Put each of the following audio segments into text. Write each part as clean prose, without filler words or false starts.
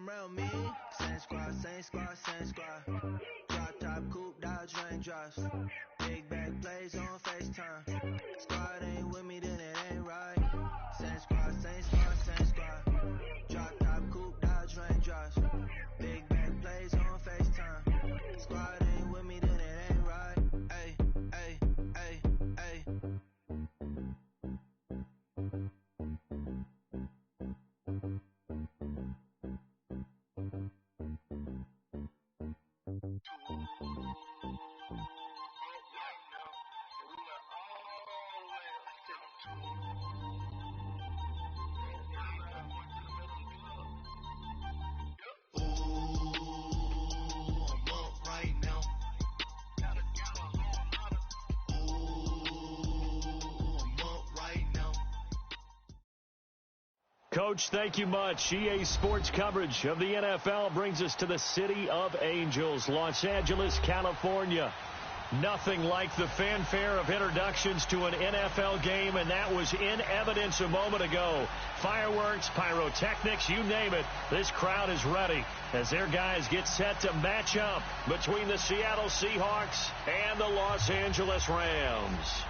around me. Same squad, same squad, same squad. Drop top, coupe, Dodge raindrops. Big back plays on FaceTime. Squad ain't with me, then it ain't right. Same squad, same squad, same squad. Drop top, coupe, Dodge raindrops. Big back plays on FaceTime. Squad ain't with me, then it ain't right. Ay, ay, ay, ay. Coach, thank you much. EA Sports coverage of the NFL brings us to the City of Angels, Los Angeles, California. Nothing like the fanfare of introductions to an NFL game, and that was in evidence a moment ago. Fireworks, pyrotechnics, you name it. This crowd is ready as their guys get set to match up between the Seattle Seahawks and the Los Angeles Rams.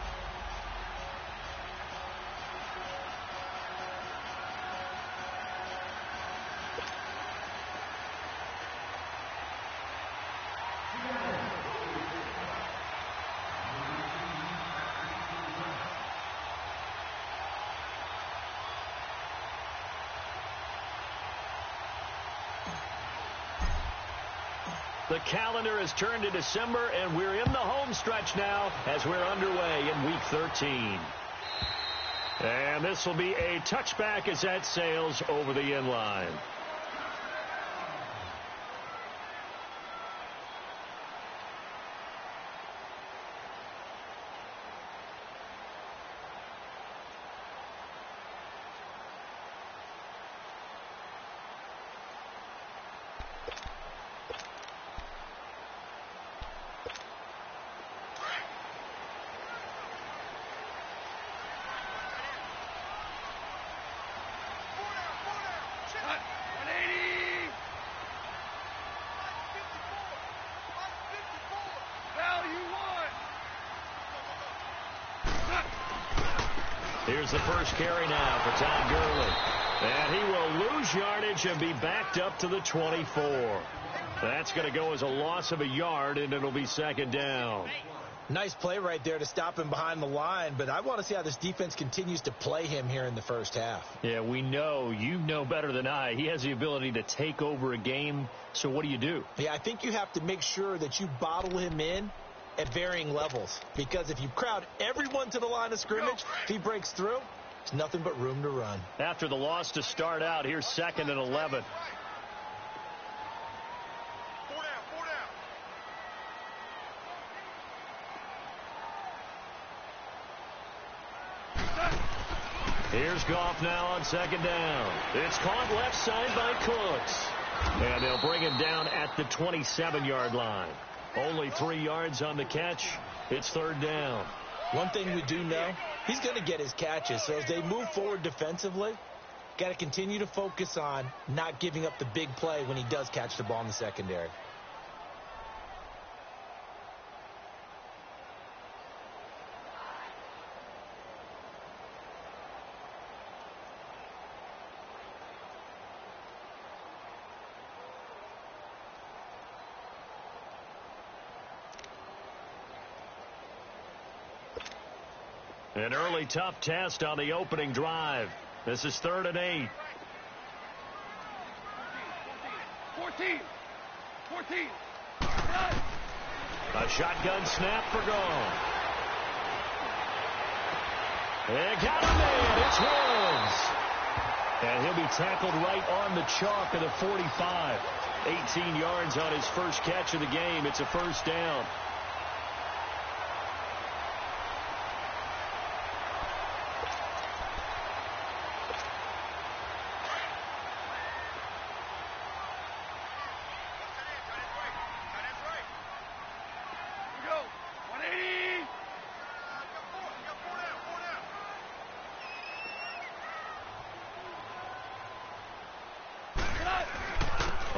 The calendar has turned to December, and we're in the home stretch now as we're underway in Week 13. And this will be a touchback as that sails over the end line. Here's the first carry now for Todd Gurley. And he will lose yardage and be backed up to the 24. That's going to go as a loss of a yard, and it'll be second down. Nice play right there to stop him behind the line, but I want to see how this defense continues to play him here in the first half. Yeah, we know. You know better than I. He has the ability to take over a game, so what do? Yeah, I think you have to make sure that you bottle him in at varying levels, because if you crowd everyone to the line of scrimmage, if he breaks through, there's nothing but room to run. After the loss to start out, here's 2nd and 11. Here's Goff now on 2nd down. It's caught left side by Cooks. And they'll bring him down at the 27-yard line. Only 3 yards on the catch. It's 3rd down. One thing we do know, he's going to get his catches. So as they move forward defensively, got to continue to focus on not giving up the big play when he does catch the ball in the secondary. An early tough test on the opening drive. This is 3rd and 8. 14. A shotgun snap for Goff. They got him in. It's Woods. And he'll be tackled right on the chalk of the 45. 18 yards on his first catch of the game. It's a 1st down.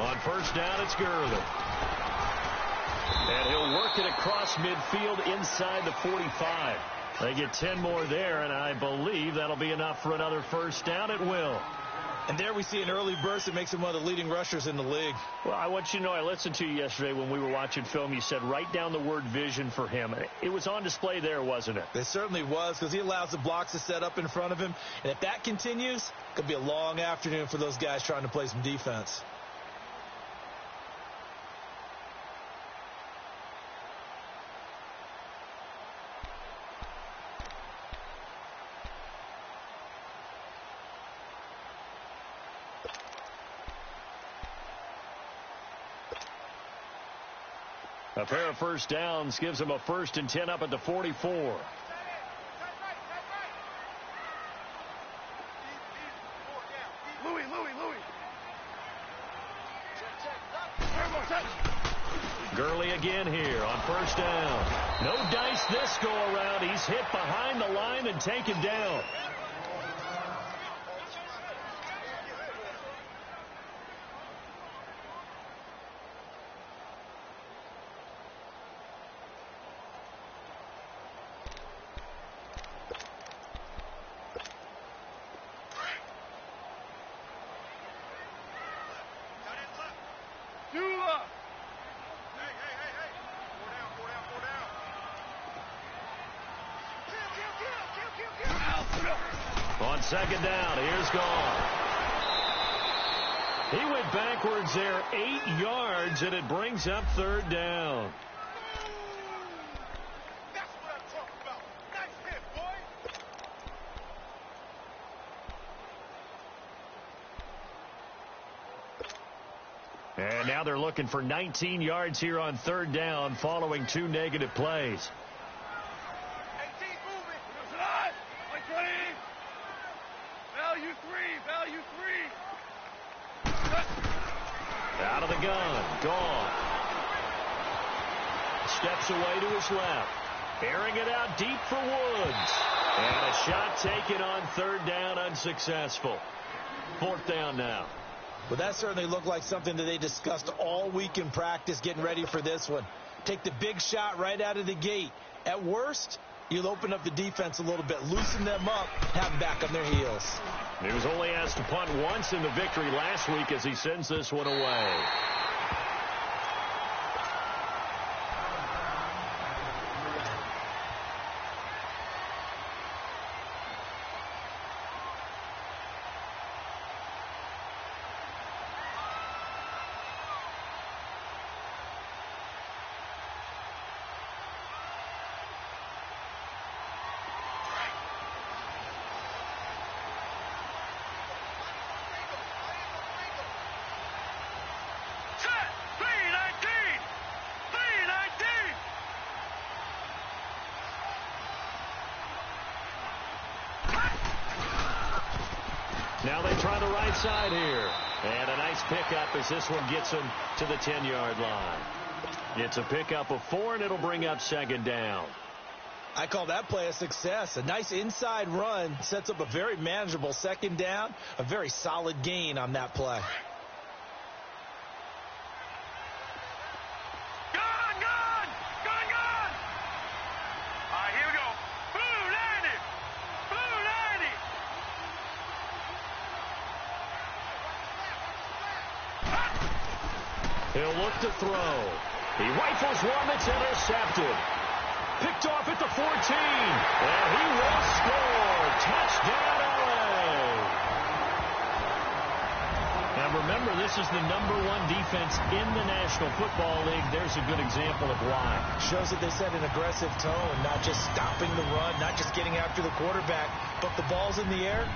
On first down, it's Gurley. And he'll work it across midfield inside the 45. They get 10 more there, and I believe that'll be enough for another first down. It will. And there we see an early burst that makes him one of the leading rushers in the league. Well, I want you to know, I listened to you yesterday when we were watching film. You said write down the word vision for him. It was on display there, wasn't it? It certainly was, because he allows the blocks to set up in front of him. And if that continues, it could be a long afternoon for those guys trying to play some defense. A pair of first downs gives him a 1st and 10 up at the 44. Louis. Gurley again here on first down. No dice this go around. He's hit behind the line and taken down. On second down, here's gone. He went backwards there 8 yards, and it brings up third down. That's what I'm talking about. Nice hit, boy. And now they're looking for 19 yards here on third down following 2 negative plays. 18 moving. Value three. Out of the gun. Gone. Steps away to his left. Airing it out deep for Woods. And a shot taken on third down, unsuccessful. 4th down now. Well, that certainly looked like something that they discussed all week in practice getting ready for this one. Take the big shot right out of the gate. At worst, you'll open up the defense a little bit, loosen them up, have them back on their heels. He was only asked to punt once in the victory last week as he sends this one away. Now they try the right side here. And a nice pickup as this one gets him to the 10-yard line. It's a pickup of 4, and it'll bring up second down. I call that play a success. A nice inside run sets up a very manageable second down. A very solid gain on that play. He'll look to throw. He rifles one that's intercepted. Picked off at the 14. And he will score. Touchdown, LA. Now remember, this is the #1 defense in the National Football League. There's a good example of why. Shows that they set an aggressive tone, not just stopping the run, not just getting after the quarterback, but the ball's in the air.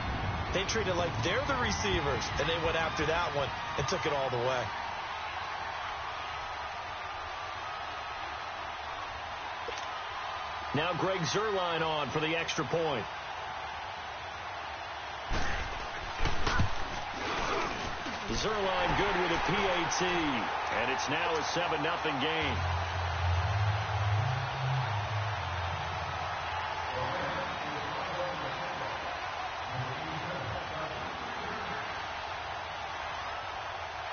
They treat it like they're the receivers, and they went after that one and took it all the way. Now Greg Zuerlein on for the extra point. Zuerlein good with a PAT, and it's now a 7-0 game.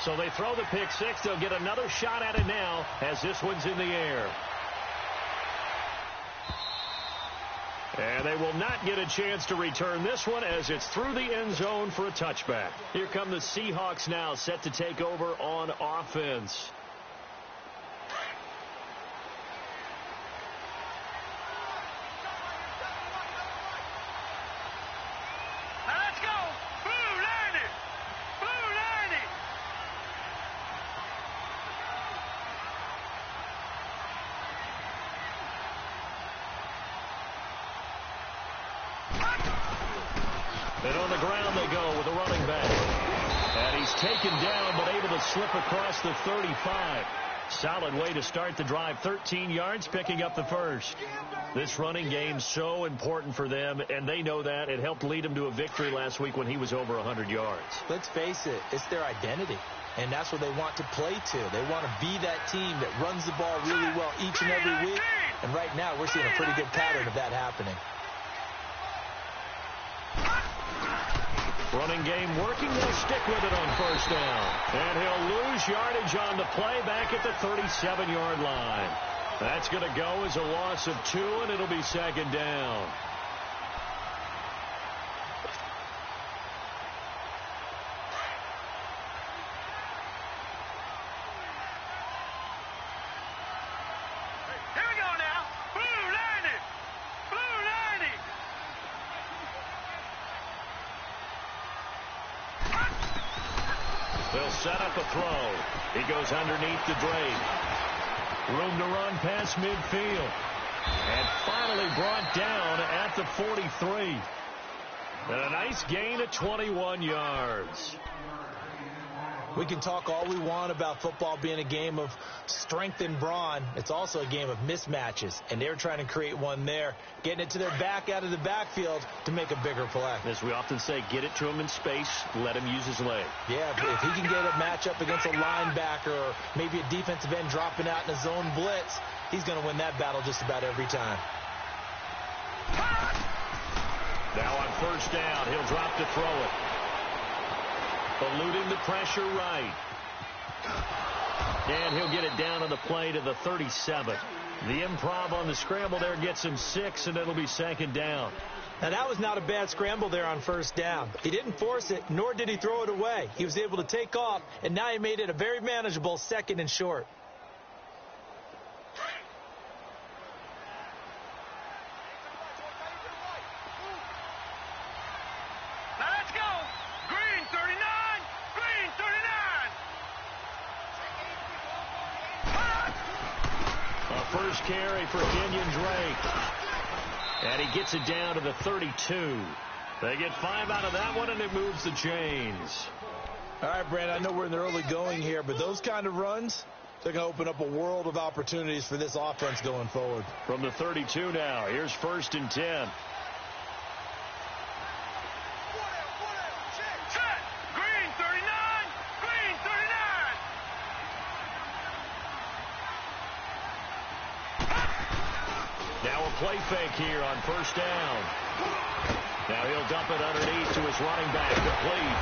So they throw the pick six. They'll get another shot at it now as this one's in the air. And they will not get a chance to return this one as it's through the end zone for a touchback. Here come the Seahawks now, set to take over on offense. Let's go. Blue, learn it. Blue, learn it. And on the ground they go with a running back. And he's taken down but able to slip across the 35. Solid way to start the drive. 13 yards, picking up the first. This running game so important for them, and they know that. It helped lead them to a victory last week when he was over 100 yards. Let's face it, it's their identity, and that's what they want to play to. They want to be that team that runs the ball really well each and every week, and right now we're seeing a pretty good pattern of that happening. Running game working. They'll stick with it on first down. And he'll lose yardage on the play back at the 37-yard line. That's going to go as a loss of 2, and it'll be second down. Here we go now. Blue, learn it. Blue, learn it. They'll set up a throw. He goes underneath the Drake. Room to run past midfield. And finally brought down at the 43. And a nice gain of 21 yards. We can talk all we want about football being a game of strength and brawn. It's also a game of mismatches, and they're trying to create one there, getting it to their back out of the backfield to make a bigger play. As we often say, get it to him in space, let him use his leg. Yeah, if he can get a matchup against a linebacker or maybe a defensive end dropping out in a zone blitz, he's going to win that battle just about every time. Now on first down, he'll drop to throw it. Eluding the pressure right. And he'll get it down on the play to the 37. The improv on the scramble there gets him 6, and it'll be second down. Now, that was not a bad scramble there on first down. He didn't force it, nor did he throw it away. He was able to take off, and now he made it a very manageable second and short. Let's go. Green, 39. Green, 39. A first carry for Kenyon Drake. And he gets it down to the 32. They get 5 out of that one, and it moves the chains. All right, Brandon, I know we're in the early going here, but those kind of runs, they're going to open up a world of opportunities for this offense going forward. From the 32 now, here's first and 10. Check. Green, 39. Green, 39. Now a play fake here on first down. Now he'll dump it underneath to his running back, complete.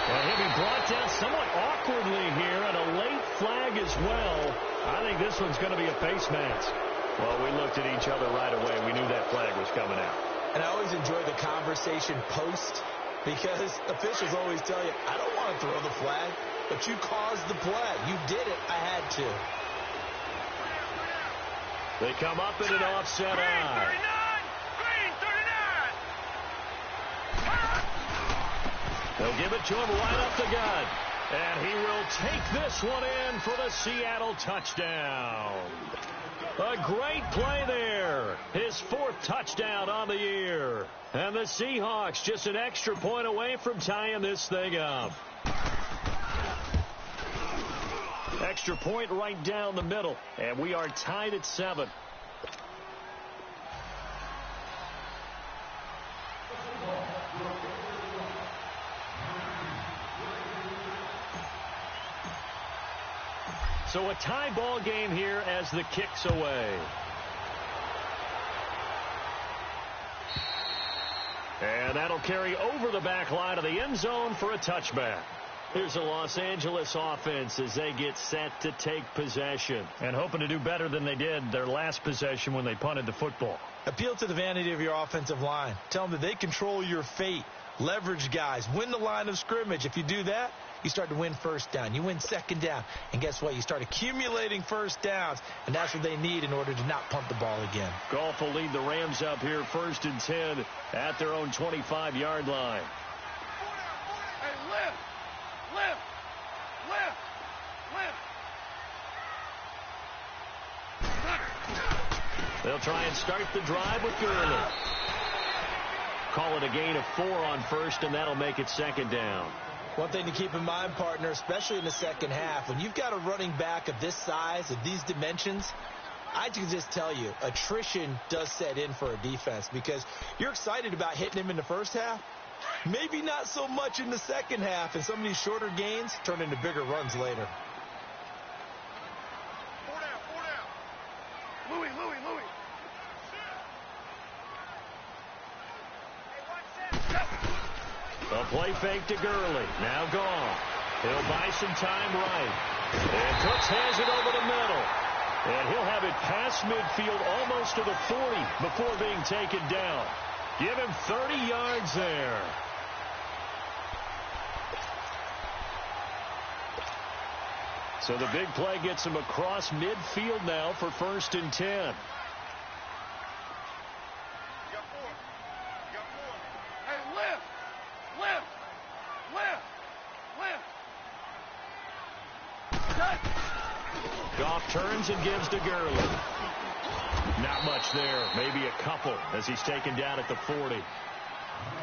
And he'll be brought down somewhat awkwardly here, and a late flag as well. I think this one's going to be a face mask. Well, we looked at each other right away. We knew that flag was coming out. And I always enjoy the conversation post, because officials always tell you, I don't want to throw the flag, but you caused the play. You did it. I had to. They come up in an offset eye. Green, 39. They'll give it to him right up the gut. And he will take this one in for the Seattle touchdown. A great play there. His 4th touchdown on the year. And the Seahawks just an extra point away from tying this thing up. Extra point right down the middle. And we are tied at 7. So a tie ball game here as the kick's away. And that'll carry over the back line of the end zone for a touchback. Here's the Los Angeles offense as they get set to take possession. And hoping to do better than they did their last possession when they punted the football. Appeal to the vanity of your offensive line. Tell them that they control your fate. Leverage guys. Win the line of scrimmage. If you do that, you start to win first down. You win second down. And guess what? You start accumulating first downs. And that's what they need in order to not punt the ball again. Goff will lead the Rams up here 1st and 10 at their own 25-yard line. Hey, lift! Lift! Lift! Lift! They'll try and start the drive with Gurley. Call it a gain of 4 on 1st, and that'll make it 2nd down. One thing to keep in mind, partner, especially in the second half, when you've got a running back of this size, of these dimensions, I can just tell you, attrition does set in for a defense because you're excited about hitting him in the first half. Maybe not so much in the second half, and some of these shorter gains turn into bigger runs later. 4 down. Louis. A play fake to Gurley. Now gone. He'll buy some time right. And Cooks has it over the middle. And he'll have it past midfield almost to the 40 before being taken down. Give him 30 yards there. So the big play gets him across midfield now for 1st and 10. Goff turns and gives to Gurley. Not much there. Maybe a couple as he's taken down at the 40.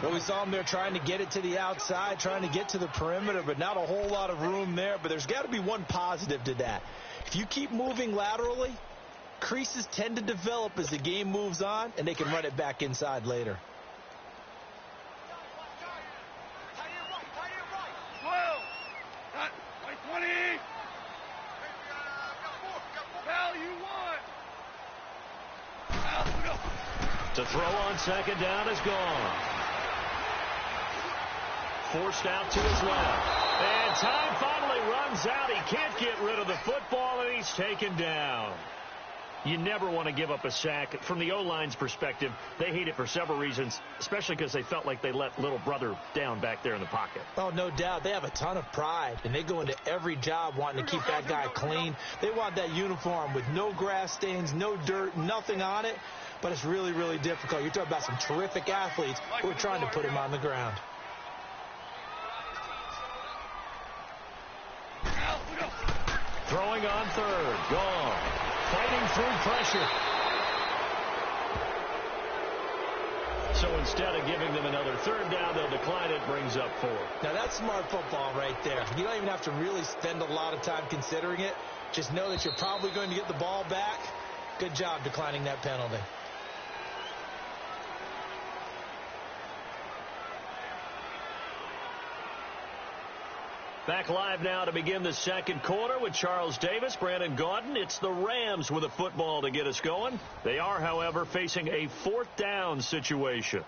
Well, we saw him there trying to get it to the outside, trying to get to the perimeter, but not a whole lot of room there. But there's got to be one positive to that. If you keep moving laterally, creases tend to develop as the game moves on, and they can run it back inside later. 12. Not 20. To throw on 2nd down is gone. Forced out to his left. And time finally runs out. He can't get rid of the football, and he's taken down. You never want to give up a sack. From the O-line's perspective, they hate it for several reasons, especially because they felt like they let little brother down back there in the pocket. Oh, no doubt. They have a ton of pride, and they go into every job wanting to keep that guy clean. They want that uniform with no grass stains, no dirt, nothing on it. But it's really, really difficult. You're talking about some terrific athletes who are trying to put him on the ground. Throwing on 3rd. Gone. Fighting through pressure. So instead of giving them another 3rd down, they'll decline it. Brings up 4. Now, that's smart football right there. You don't even have to really spend a lot of time considering it. Just know that you're probably going to get the ball back. Good job declining that penalty. Back live now to begin the 2nd quarter with Charles Davis, Brandon Gaudin. It's the Rams with a football to get us going. They are, however, facing a 4th down situation.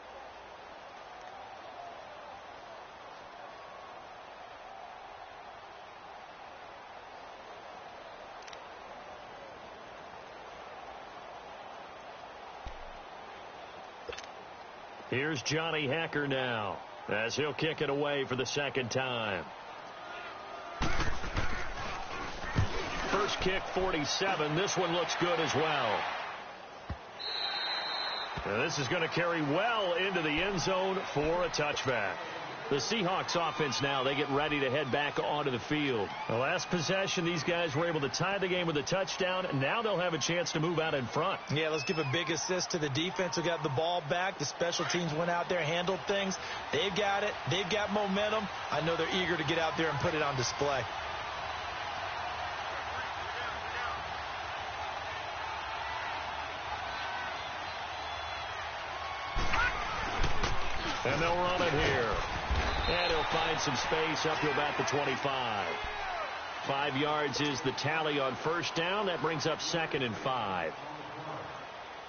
Here's Johnny Hacker now as he'll kick it away for the 2nd time. First kick, 47. This one looks good as well. Now this is going to carry well into the end zone for a touchback. The Seahawks offense now, they get ready to head back onto the field. The last possession, these guys were able to tie the game with a touchdown, and now they'll have a chance to move out in front. Yeah, let's give a big assist to the defense who got the ball back. The special teams went out there, handled things. They've got it. They've got momentum. I know they're eager to get out there and put it on display. And they'll run it here. And he'll find some space up to about the 25. 5 yards is the tally on 1st down. That brings up 2nd and 5.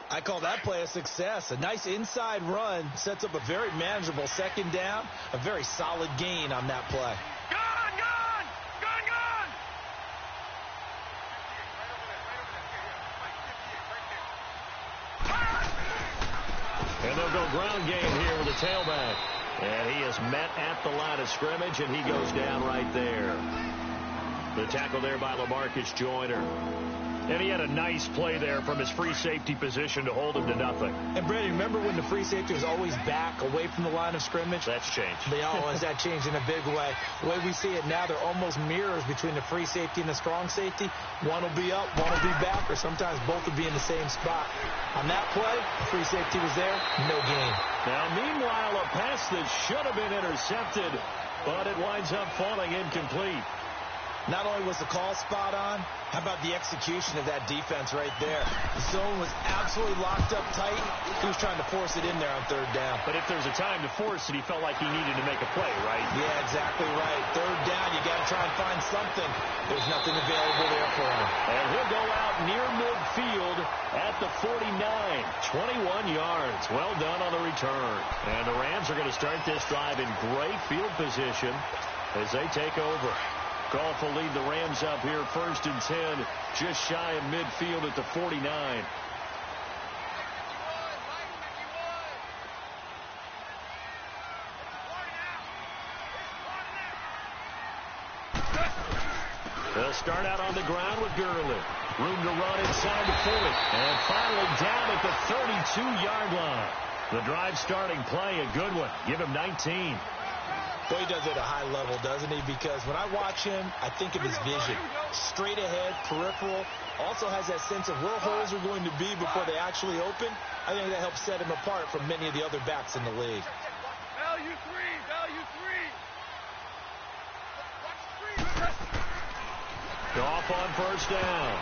I call that play a success. A nice inside run sets up a very manageable 2nd down. A very solid gain on that play. Gone! ground game here with the tailback. And he is met at the line of scrimmage, and he goes down right there. The tackle there by LaMarcus Joyner. And he had a nice play there from his free safety position to hold him to nothing. And, Brandon, remember when the free safety was always back away from the line of scrimmage? That's changed. That changed in a big way. The way we see it now, they're almost mirrors between the free safety and the strong safety. One will be up, one will be back, or sometimes both will be in the same spot. On that play, the free safety was there, no gain. Now, meanwhile, a pass that should have been intercepted, but it winds up falling incomplete. Not only was the call spot on, how about the execution of that defense right there? The zone was absolutely locked up tight. He was trying to force it in there on third down. But if there's a time to force it, he felt like he needed to make a play, right? Yeah, exactly right. Third down, you got to try and find something. There's nothing available there for him. And he'll go out near midfield at the 49. 21 yards. Well done on the return. And the Rams are going to start this drive in great field position as they take over. Goff will lead the Rams up here 1st and 10, just shy of midfield at the 49. They'll start out on the ground with Gurley. Room to run inside the 40. And finally down at the 32-yard line. The drive starting play, a good one. Give him 19. Boy, he does it at a high level, doesn't he? Because when I watch him, I think of his vision. Straight ahead, peripheral. Also has that sense of where holes are going to be before they actually open. I think that helps set him apart from many of the other backs in the league. Value three. Goff on first down.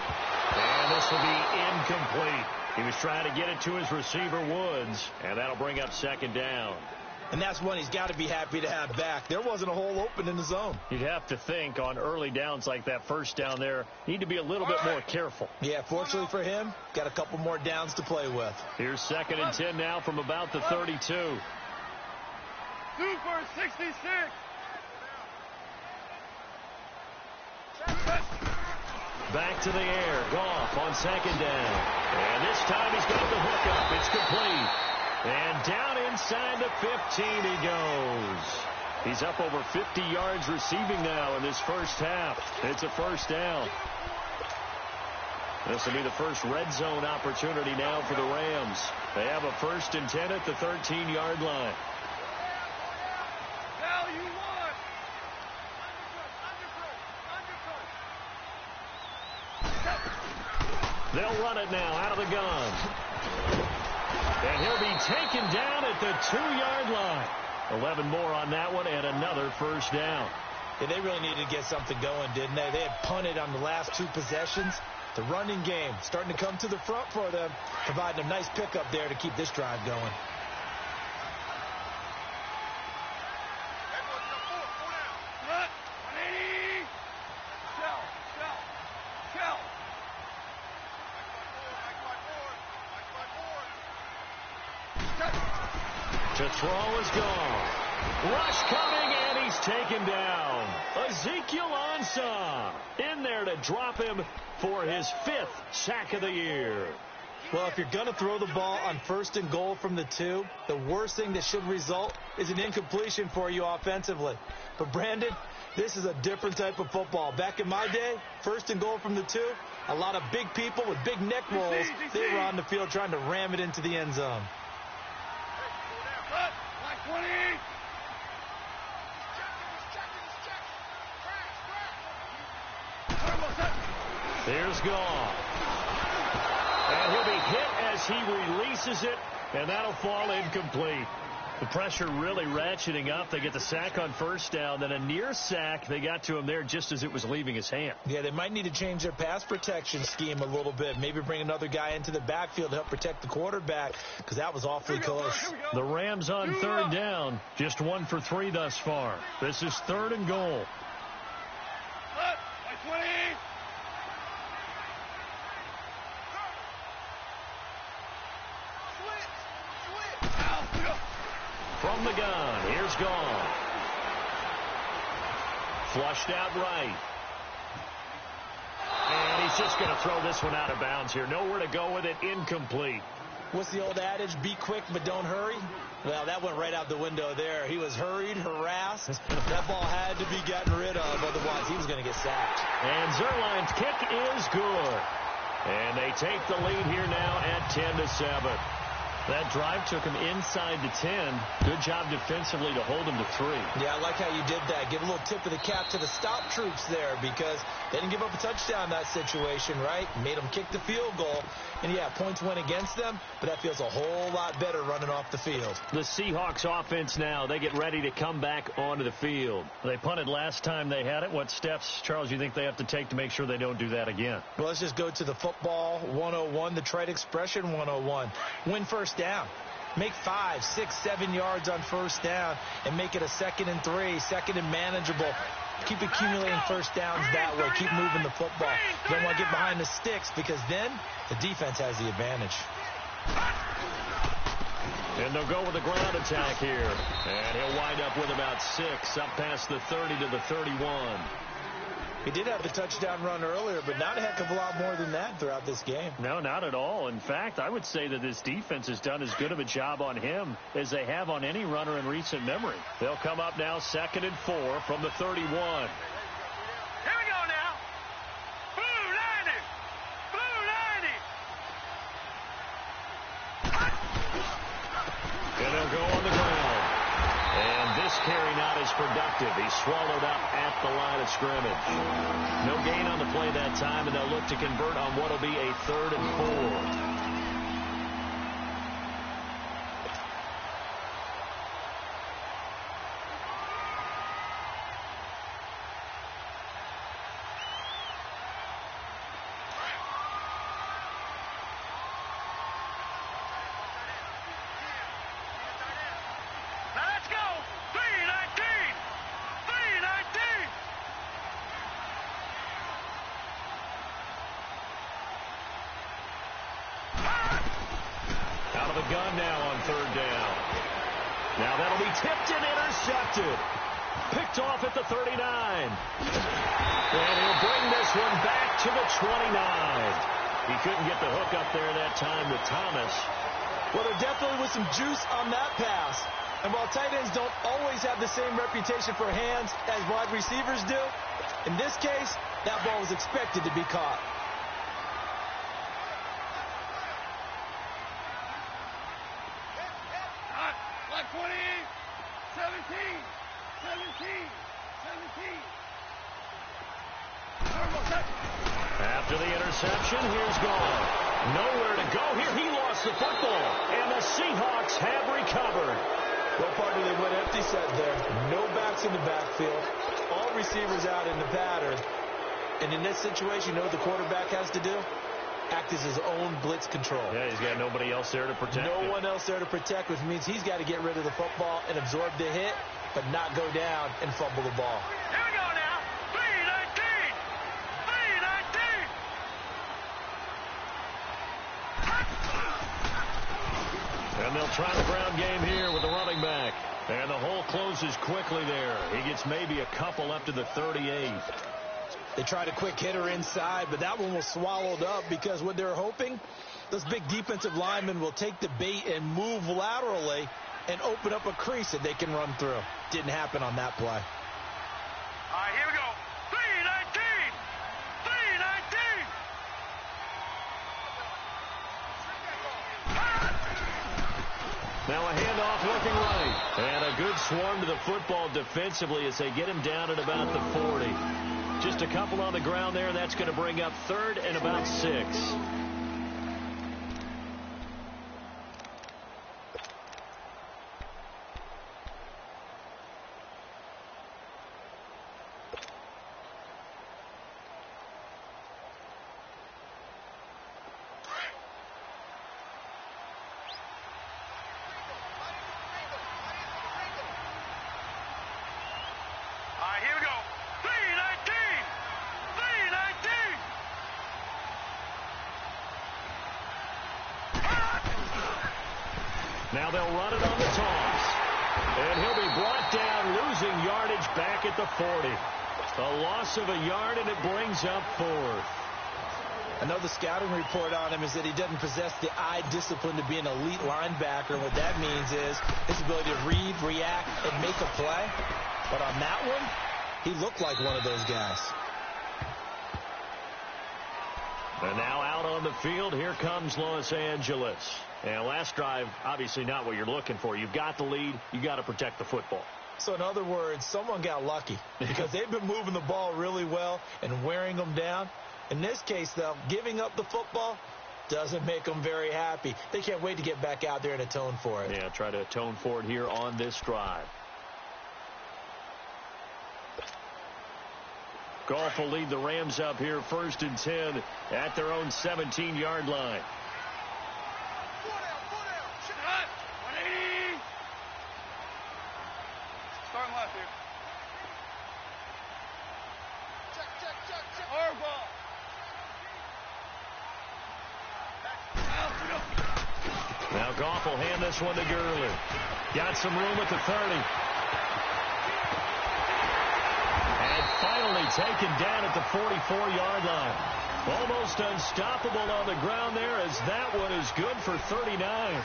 And this will be incomplete. He was trying to get it to his receiver, Woods. And that'll bring up 2nd down. And that's one he's got to be happy to have back. There wasn't a hole open in the zone. You'd have to think on early downs like that first down there, need to be a little bit more careful. Yeah, fortunately for him, got a couple more downs to play with. Here's 2nd and 10 now from about the 32. 2 for 66. Back to the air. Goff on 2nd down. And this time he's got the hook up. It's complete. And down inside the 15 he goes. He's up over 50 yards receiving now in this first half. It's a 1st down. This will be the first red zone opportunity now for the Rams. They have a 1st and 10 at the 13-yard line. Value one. They'll run it now out of the gun. And he'll be taken down at the 2-yard line. 11 more on that one and another 1st down. Yeah, they really needed to get something going, didn't they? They had punted on the last 2 possessions. The running game starting to come to the front for them, providing a nice pickup there to keep this drive going. To throw is gone. Rush coming, and he's taken down. Ezekiel Ansah in there to drop him for his 5th sack of the year. Well, if you're going to throw the ball on 1st and goal from the 2, the worst thing that should result is an incompletion for you offensively. But, Brandon, this is a different type of football. Back in my day, 1st and goal from the 2, a lot of big people with big neck rolls, they were on the field trying to ram it into the end zone. There's Goff. And he'll be hit as he releases it, and that'll fall incomplete. The pressure really ratcheting up. They get the sack on 1st down, then a near sack. They got to him there just as it was leaving his hand. Yeah, they might need to change their pass protection scheme a little bit. Maybe bring another guy into the backfield to help protect the quarterback, because that was awfully close. The Rams on 3rd down, just 1 for 3 thus far. This is 3rd and goal. From the gun, here's Goff. Flushed out right. And he's just going to throw this one out of bounds here. Nowhere to go with it, incomplete. What's the old adage? Be quick, but don't hurry. Well, that went right out the window there. He was hurried, harassed. That ball had to be gotten rid of. Otherwise, he was going to get sacked. And Zerline's kick is good. And they take the lead here now at 10-7. That drive took him inside the 10. Good job defensively to hold him to 3. Yeah, I like how you did that. Give a little tip of the cap to the stop troops there because they didn't give up a touchdown in that situation, right? Made them kick the field goal. And, yeah, points went against them, but that feels a whole lot better running off the field. The Seahawks offense now, they get ready to come back onto the field. They punted last time they had it. What steps, Charles, you think they have to take to make sure they don't do that again? Well, let's just go to the football 101, the trite expression 101. Win first down. Make 5, 6, 7 yards on first down and make it a 2nd and 3, 2nd and manageable. Keep accumulating first downs that way. Keep moving the football. You don't want to get behind the sticks because then the defense has the advantage. And they'll go with a ground attack here. And he'll wind up with about 6 up past the 30 to the 31. He did have the touchdown run earlier, but not a heck of a lot more than that throughout this game. No, not at all. In fact, I would say that this defense has done as good of a job on him as they have on any runner in recent memory. They'll come up now 2nd and 4 from the 31. Here we go now. Blue 90. Blue 90. And they'll go on the ground. And this carry not as productive. He's swallowed up at the line of scrimmage. No gain on the play that time, and they'll look to convert on what will be a 3rd and 4. Gun now on 3rd down. Now that'll be tipped and intercepted. Picked off at the 39. And he'll bring this one back to the 29. He couldn't get the hook up there that time with Thomas. Well, there definitely was some juice on that pass. And while tight ends don't always have the same reputation for hands as wide receivers do, in this case, that ball was expected to be caught. After the interception, here's gone. Nowhere to go here. He lost the football. And the Seahawks have recovered. Well, partner, they went empty set there. No backs in the backfield. All receivers out in the pattern. And in this situation, you know what the quarterback has to do? Act as his own blitz control. Yeah, he's got nobody else there to protect him. No one else there to protect, which means he's got to get rid of the football and absorb the hit, but not go down and fumble the ball. Here we go now. 3-19. 3-19. And they'll try the ground game here with the running back. And the hole closes quickly there. He gets maybe a couple up to the 38. They tried a quick hitter inside, but that one was swallowed up because what they're hoping, those big defensive linemen will take the bait and move laterally and open up a crease that they can run through. Didn't happen on that play. All right, here we go. 3-19. 3-19. Now a handoff looking right. And a good swarm to the football defensively as they get him down at about the 40. Just a couple on the ground there. That's going to bring up 3rd and about 6. Here we go. 3-19. 3-19. Now they'll run it on the toss. And he'll be brought down, losing yardage back at the 40. A loss of a yard, and it brings up 4th. Another scouting report on him is that he doesn't possess the eye discipline to be an elite linebacker. And what that means is his ability to read, react, and make a play. But on that one, he looked like one of those guys. And now out on the field, here comes Los Angeles. And last drive, obviously not what you're looking for. You've got the lead. You got to protect the football. So in other words, someone got lucky because they've been moving the ball really well and wearing them down. In this case, though, giving up the football doesn't make them very happy. They can't wait to get back out there and atone for it. Yeah, try to atone for it here on this drive. Goff will lead the Rams up here 1st and 10 at their own 17-yard line. Starting left here. Check. Hard ball. Now Goff will hand this one to Gurley. Got some room at the 30. And finally taken down at the 44-yard line. Almost unstoppable on the ground there as that one is good for 39.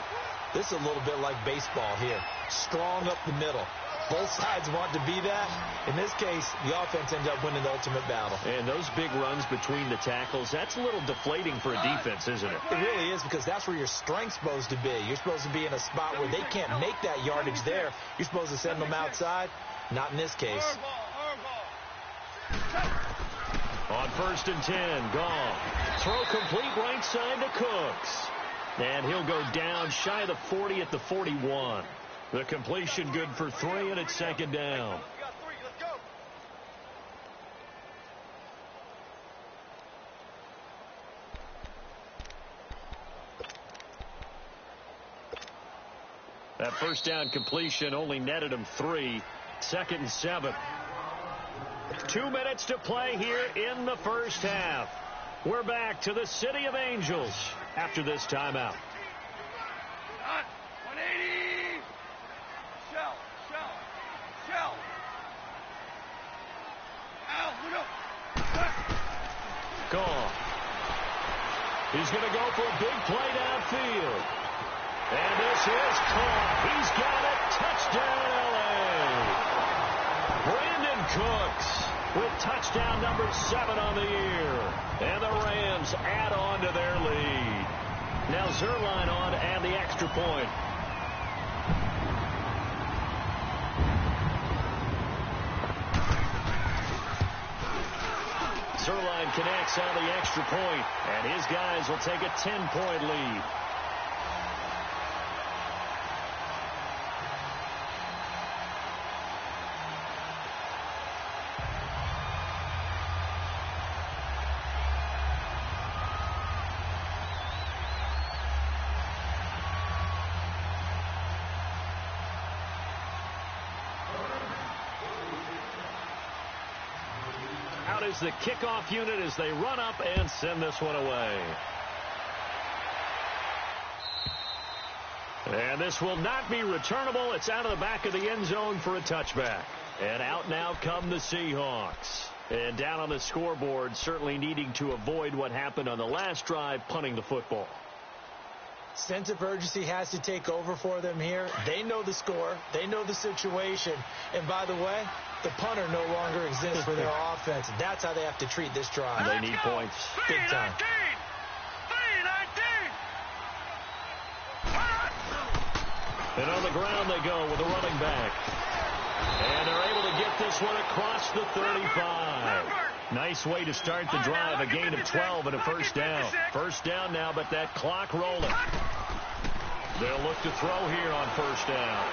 This is a little bit like baseball here. Strong up the middle. Both sides want to be that. In this case, the offense ends up winning the ultimate battle. And those big runs between the tackles, that's a little deflating for a defense, isn't it? It really is, because that's where your strength's supposed to be. You're supposed to be in a spot where they can't make that yardage there. You're supposed to send them outside. Not in this case. On 1st and 10, Goff. Throw complete right side to Cooks. And he'll go down shy of the 40 at the 41. The completion good for 3, and it's 2nd down. That first down completion only netted him 3. 2nd and 7. 2 minutes to play here in the first half. We're back to the City of Angels after this timeout. 180. Shell. Goff. He's going to go for a big play downfield. And this is caught. He's got it. Touchdown, L.A. Brandon Cooks with touchdown number 7 on the year. And the Rams add on to their lead. Now Zerline on to add the extra point. Zerline connects on the extra point, and his guys will take a 10-point lead. Out is the kickoff unit as they run up and send this one away. And this will not be returnable. It's out of the back of the end zone for a touchback. And out now come the Seahawks. And down on the scoreboard, certainly needing to avoid what happened on the last drive, punting the football. Sense of urgency has to take over for them here. They know the score. They know the situation. And by the way, the punter no longer exists for their offense. That's how they have to treat this drive. They need points big time. 3-19. And on the ground they go with a running back. And they're able to get this one across the 35. Nice way to start the drive. A gain of 12 and a first down. First down now, but that clock rolling. They'll look to throw here on first down.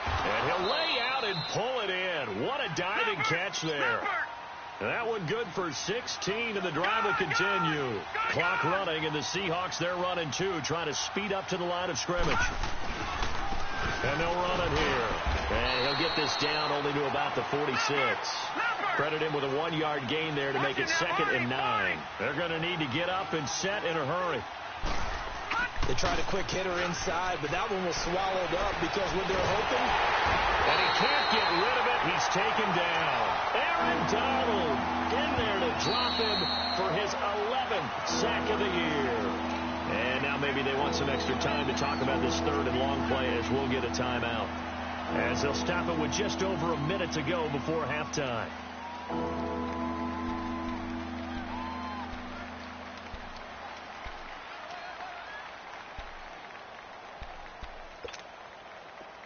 And he'll lay out and pull it in. What a diving catch there. That one good for 16, and the drive will continue. Clock running, and the Seahawks, they're running too, trying to speed up to the line of scrimmage. And they'll run it here. And he'll get this down only to about the 46. Credit him with a 1-yard gain there to make it 2nd and 9. They're going to need to get up and set in a hurry. They tried a quick hitter inside, but that one was swallowed up because when they're hoping. And he can't get rid of it. He's taken down. And Donald in there to drop him for his 11th sack of the year. And now maybe they want some extra time to talk about this third and long play as we'll get a timeout. As they'll stop it with just over a minute to go before halftime.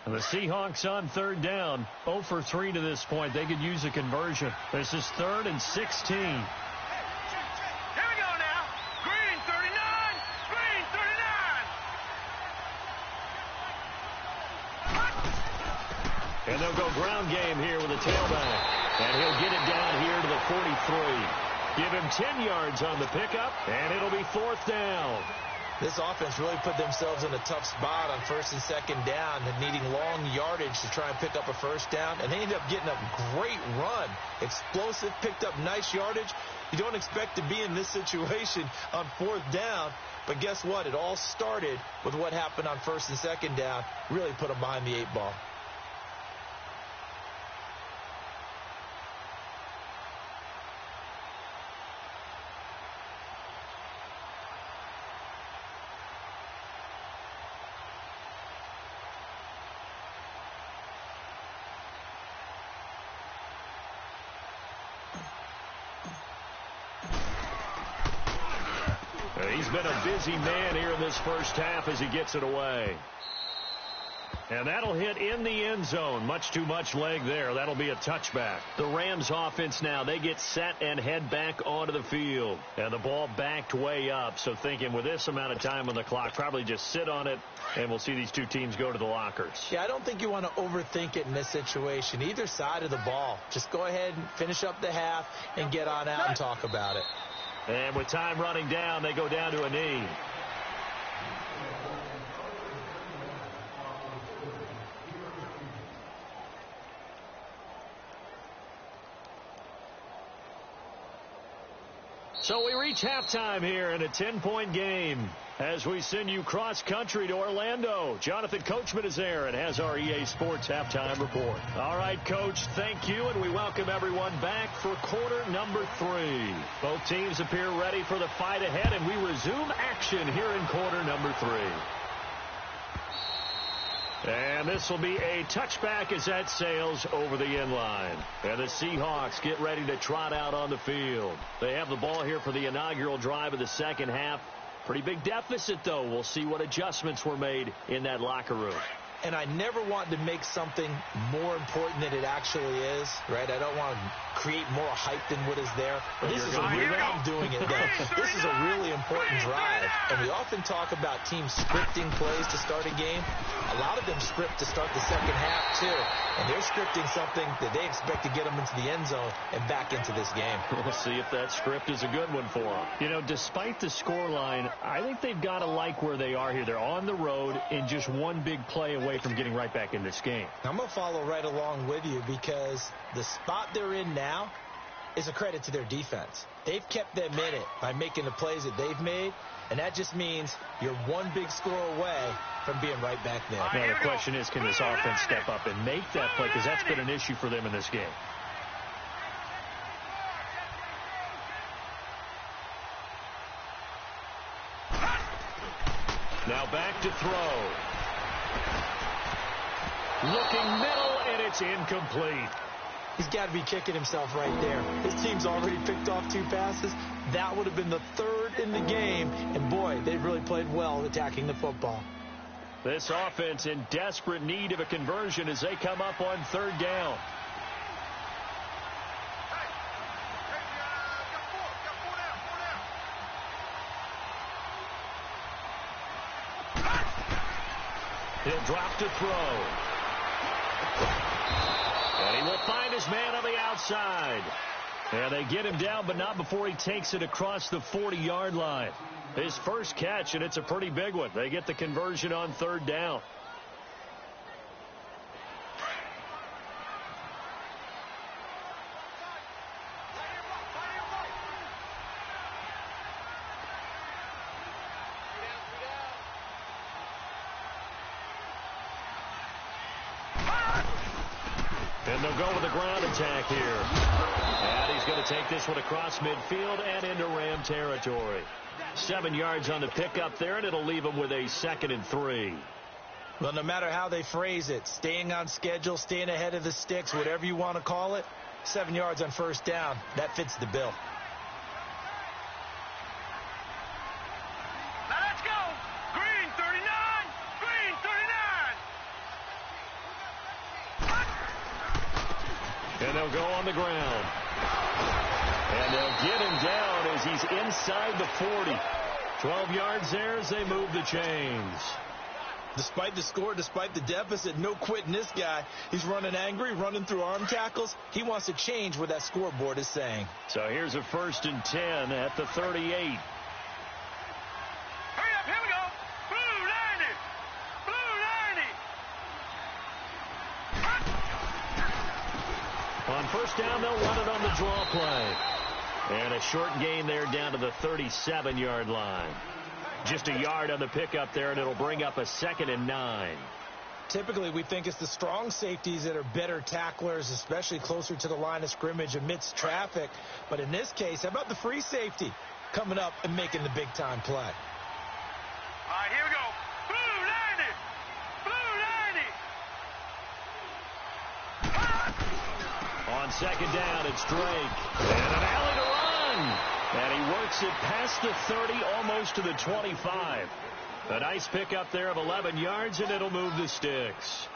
The Seahawks on third down, 0 for 3 to this point. They could use a conversion. This is 3rd and 16. Here we go now. Green 39. Green 39. And they'll go ground game here with a tailback. And he'll get it down here to the 43. Give him 10 yards on the pickup, and it'll be 4th down. This offense really put themselves in a tough spot on 1st and 2nd down and needing long yardage to try and pick up a 1st down. And they ended up getting a great run. Explosive, picked up nice yardage. You don't expect to be in this situation on 4th down. But guess what? It all started with what happened on 1st and 2nd down. Really put them behind the 8 ball. He's been a busy man here in this first half as he gets it away. And that'll hit in the end zone. Much too much leg there. That'll be a touchback. The Rams offense now, they get set and head back onto the field. And the ball backed way up. So thinking with this amount of time on the clock, probably just sit on it, and we'll see these two teams go to the lockers. Yeah, I don't think you want to overthink it in this situation. Either side of the ball. Just go ahead and finish up the half and get on out and talk about it. And with time running down, they go down to a knee. So we reach halftime here in a 10-point game as we send you cross-country to Orlando. Jonathan Coachman is there and has our EA Sports halftime report. All right, Coach, thank you, and we welcome everyone back for quarter number 3. Both teams appear ready for the fight ahead, and we resume action here in quarter number 3. And this will be a touchback as that sails over the end line. And the Seahawks get ready to trot out on the field. They have the ball here for the inaugural drive of the second half. Pretty big deficit, though. We'll see what adjustments were made in that locker room. And I never want to make something more important than it actually is, right? I don't want to create more hype than what is there. But this is a really, I'm doing it though. This is a really important drive. And we often talk about teams scripting plays to start a game. A lot of them script to start the second half too. And they're scripting something that they expect to get them into the end zone and back into this game. We'll see if that script is a good one for them. You know, despite the scoreline, I think they've got to like where they are here. They're on the road in just one big play away from getting right back in this game. I'm going to follow right along with you because the spot they're in now is a credit to their defense. They've kept them in it by making the plays that they've made, and that just means you're one big score away from being right back there. Now the question is, can this offense step up and make that play? Because that's been an issue for them in this game. Now back to throw. Looking middle, and it's incomplete. He's got to be kicking himself right there. His team's already picked off 2 passes. That would have been the 3rd in the game. And, boy, they've really played well attacking the football. This offense in desperate need of a conversion as they come up on 3rd down. He'll drop to throw. And he will find his man on the outside. And they get him down, but not before he takes it across the 40-yard line. His first catch, and it's a pretty big one. They get the conversion on 3rd down. And And they'll go with the ground attack here. And he's going to take this one across midfield and into Ram territory. 7 yards on the pickup there, and it'll leave him with a 2nd and 3. Well, no matter how they phrase it, staying on schedule, staying ahead of the sticks, whatever you want to call it, 7 yards on first down, that fits the bill. Now let's go. Green 39. Green 39. And they'll go on the ground. And they'll get him down as he's inside the 40. 12 yards there as they move the chains. Despite the score, despite the deficit, no quitting this guy. He's running angry, running through arm tackles. He wants to change what that scoreboard is saying. So here's a 1st and 10 at the 38. Hurry up, here we go. Blue 90. Blue 90. On first down, they'll run it on the draw play. And a short gain there down to the 37-yard line. Just a yard on the pickup there, and it'll bring up a 2nd and 9. Typically, we think it's the strong safeties that are better tacklers, especially closer to the line of scrimmage amidst traffic. But in this case, how about the free safety coming up and making the big-time play? All right, here we go. Blue 90. Blue 90. On second down, it's Drake. And an alley to run. And he works it past the 30, almost to the 25. A nice pickup there of 11 yards, and it'll move the sticks.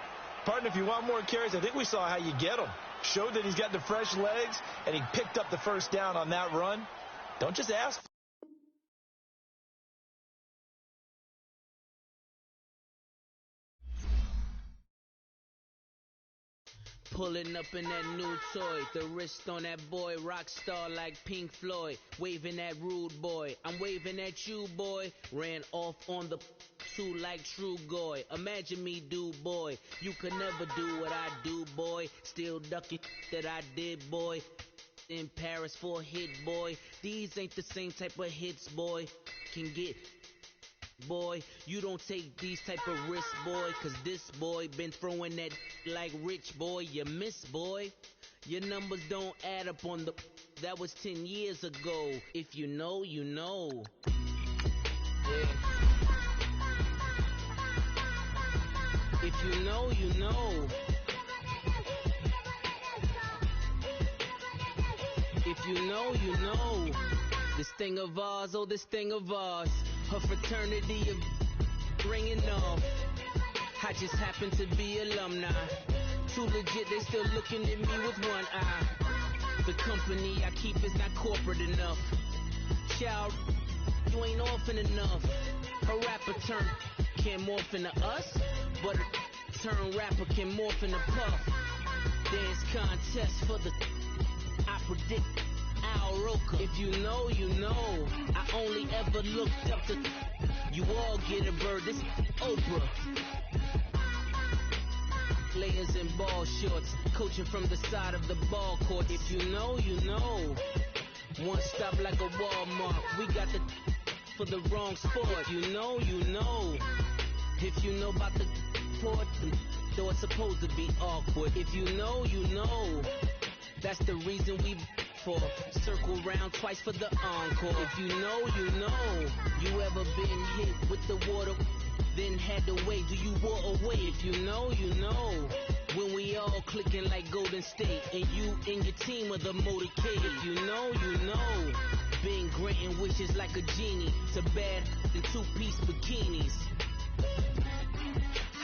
Partner, if you want more carries, I think we saw how you get them. Showed that he's got the fresh legs, and he picked up the first down on that run. Don't just ask. Pulling up in that new toy, the wrist on that boy, rock star like Pink Floyd, waving at rude boy, I'm waving at you boy, ran off on the two like True Goy, imagine me do boy, you could never do what I do boy, still ducking that I did boy, in Paris for a hit boy, these ain't the same type of hits boy, can get boy, you don't take these type of risks, boy, cause this boy been throwing that like rich boy, you miss boy, your numbers don't add up on the, that was 10 years ago, if you know, you know, yeah. If you know, you know, if you know, you know, this thing of ours, oh this thing of ours, her fraternity of ringing off. I just happen to be alumni. Too legit, they still looking at me with one eye. The company I keep is not corporate enough. Child, you ain't orphan enough. A rapper turn can't morph into us, but a turn rapper can morph into Puff. Dance contest for the, I predict Al Roker. If you know, you know. I only ever looked up to, you all get a bird, this Oprah. Layers in ball shorts, coaching from the side of the ball court. If you know, you know. One stop like a Walmart, we got the for the wrong sport. If you know, you know. If you know about the port, though it's supposed to be awkward. If you know, you know. That's the reason we for circle round twice for the encore. If you know, you know. You ever been hit with the water, then had to wait? Do you walk away? If you know, you know. When we all clicking like Golden State, and you and your team are the motorcade. If you know, you know. Been granting wishes like a genie to bad in two-piece bikinis.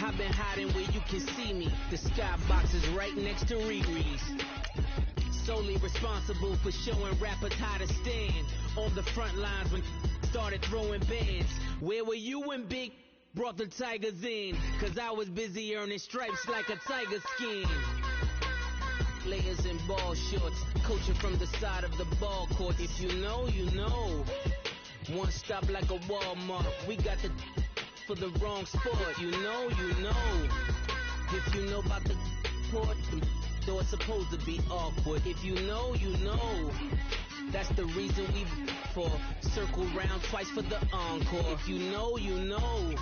I've been hiding where you can see me. The skybox is right next to Riri's. Solely responsible for showing rappers how to stand on the front lines when started throwing bands. Where were you when Big brought the Tigers in? Cause I was busy earning stripes like a tiger skin. Layers in ball shorts, coaching from the side of the ball court. If you know, you know. One stop like a Walmart, we got the for the wrong sport. You know, you know. If you know about the port, though it's supposed to be awkward. If you know, you know. That's the reason we for circle round twice for the encore. If you know, you know.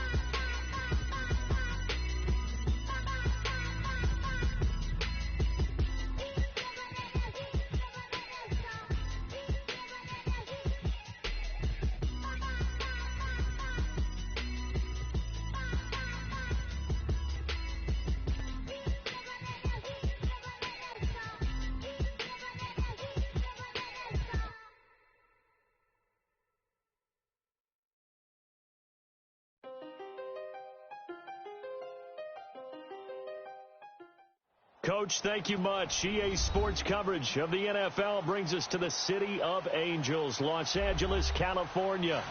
Coach, thank you much. EA Sports coverage of the NFL brings us to the City of Angels, Los Angeles, California.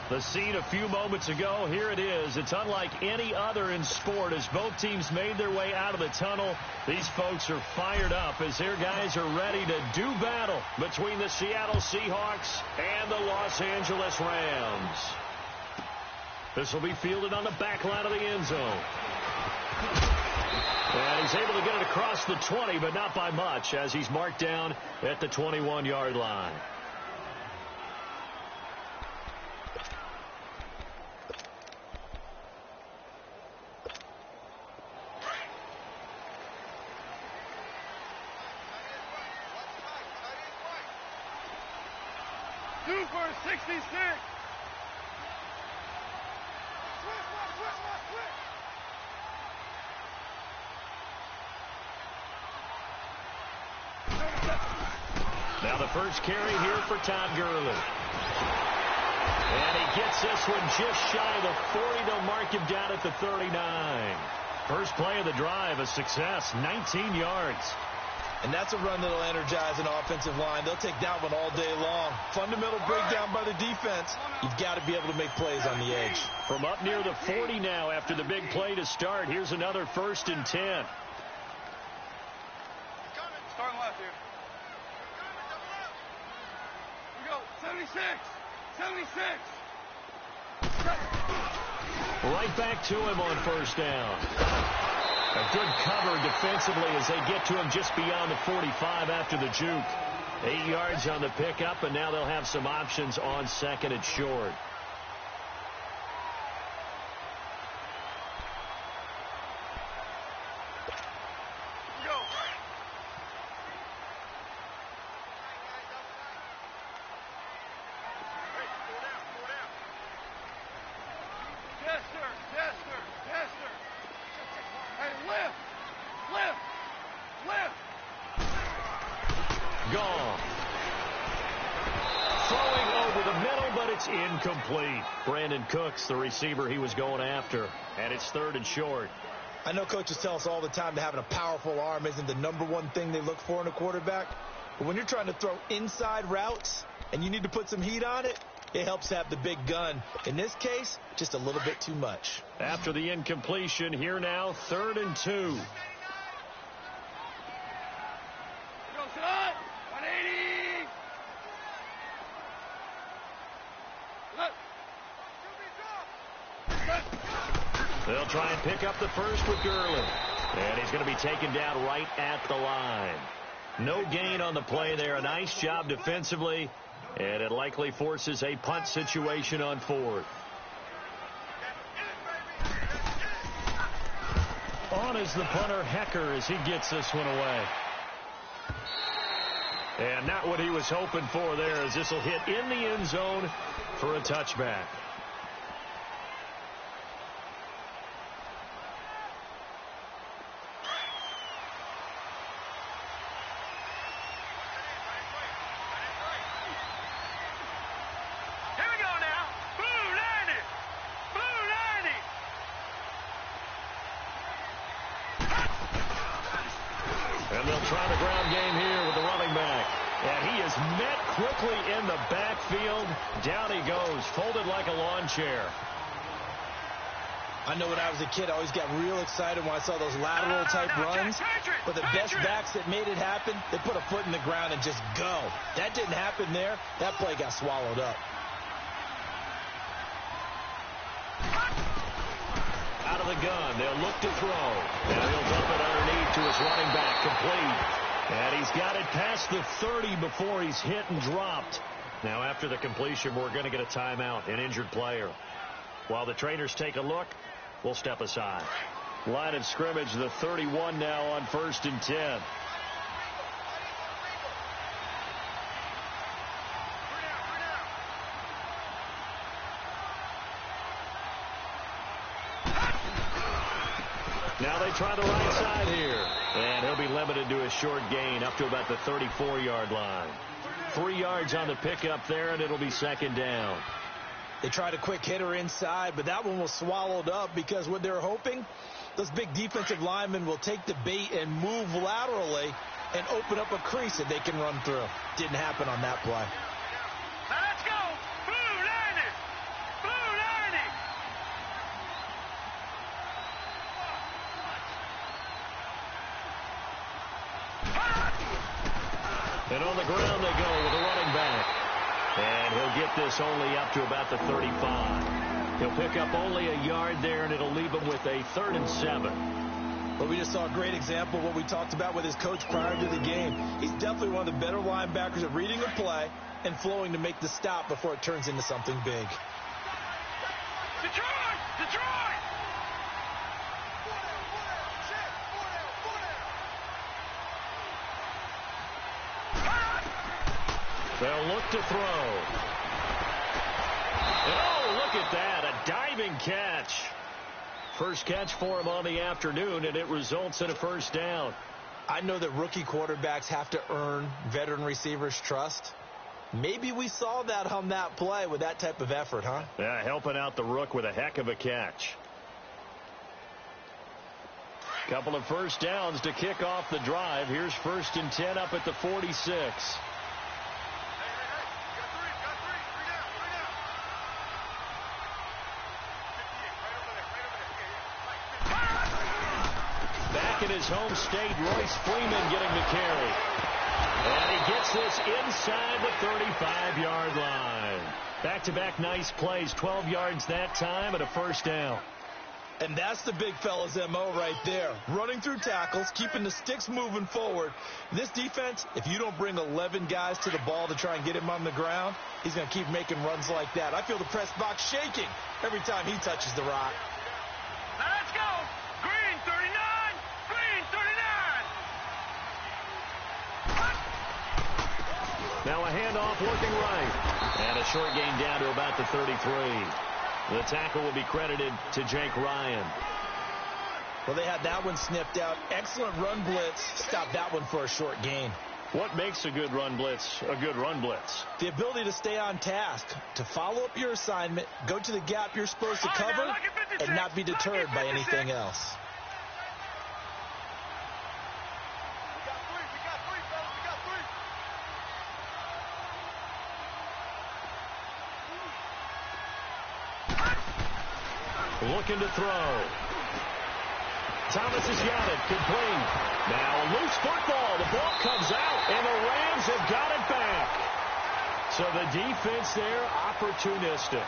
The scene a few moments ago, here it is. It's unlike any other in sport as both teams made their way out of the tunnel. These folks are fired up as their guys are ready to do battle between the Seattle Seahawks and the Los Angeles Rams. This will be fielded on the back line of the end zone. And he's able to get it across the 20, but not by much as he's marked down at the 21-yard line. Two for 66. Now the first carry here for Todd Gurley. And he gets this one just shy of the 40. They'll mark him down at the 39. First play of the drive, a success, 19 yards. And that's a run that'll energize an offensive line. They'll take that one all day long. Fundamental breakdown by the defense. You've got to be able to make plays on the edge. From up near the 40 now after the big play to start. Here's another 1st and 10. Starting left here. We go. 76. 76. Right back to him on 1st down. A good cover defensively as they get to him just beyond the 45 after the juke. 8 yards on the pickup, and now they'll have some options on 2nd and short. Go. Hey, go down, go down. Yes, sir. Yes, sir. Yes, sir. Hey, lift! Lift! Lift! Gone. Throwing over the middle, but it's incomplete. Brandon Cooks, the receiver he was going after. And it's 3rd and short. I know coaches tell us all the time that having a powerful arm isn't the #1 thing they look for in a quarterback. But when you're trying to throw inside routes and you need to put some heat on it, it helps to have the big gun. In this case, just a little bit too much. After the incompletion, here now, 3rd and 2. Go, son! 180! Look! They'll try and pick up the first with Gurley. And he's going to be taken down right at the line. No gain on the play there. A nice job defensively. And it likely forces a punt situation on 4th. On is the punter, Hecker, as he gets this one away. And not what he was hoping for there, as this will hit in the end zone for a touchback. Here we go now. Blue 90. Blue 90. And they'll try the ground game here with the running back. And he is met quickly in the backfield. Down he goes, folded like a lawn chair. I know when I was a kid, I always got real excited when I saw those lateral-type runs. But the best backs that made it happen, they put a foot in the ground and just go. That didn't happen there. That play got swallowed up. Out of the gun, they'll look to throw. And he'll dump it underneath to his running back, complete. And he's got it past the 30 before he's hit and dropped. Now after the completion, we're going to get a timeout, an injured player. While the trainers take a look, we'll step aside. Line of scrimmage, the 31 now on 1st and 10. Now they try the right side here. And he'll be limited to a short gain up to about the 34-yard line. 3 yards on the pickup there, and it'll be 2nd down. They tried a quick hitter inside, but that one was swallowed up because what they're hoping, those big defensive linemen will take the bait and move laterally and open up a crease that they can run through. Didn't happen on that play. Now let's go. Blue 90. Blue 90. And on the ground they go with a running back. And he'll get this only up to about the 35. He'll pick up only a yard there, and it'll leave him with a 3rd and 7. But we just saw a great example of what we talked about with his coach prior to the game. He's definitely one of the better linebackers at reading a play and flowing to make the stop before it turns into something big. Detroit! Detroit! They'll look to throw. And oh, look at that, a diving catch. First catch for him on the afternoon, and it results in a 1st down. I know that rookie quarterbacks have to earn veteran receivers' trust. Maybe we saw that on that play with that type of effort, huh? Yeah, helping out the rook with a heck of a catch. Couple of 1st downs to kick off the drive. Here's 1st and 10 up at the 46. In his home state, Royce Freeman getting the carry. And he gets this inside the 35-yard line. Back-to-back nice plays, 12 yards that time and a 1st down. And that's the big fella's MO right there. Running through tackles, keeping the sticks moving forward. This defense, if you don't bring 11 guys to the ball to try and get him on the ground, he's going to keep making runs like that. I feel the press box shaking every time he touches the rock. Now let's go. Green 39. Green 39. Now a handoff looking right. And a short gain down to about the 33. The tackle will be credited to Jake Ryan. Well, they had that one snipped out. Excellent run blitz. Stopped that one for a short gain. What makes a good run blitz a good run blitz? The ability to stay on task, to follow up your assignment, go to the gap you're supposed to cover, and not be deterred by anything else. Looking to throw. Thomas has got it. Complete. Now a loose football. The ball comes out, and the Rams have got it back. So the defense there, opportunistic.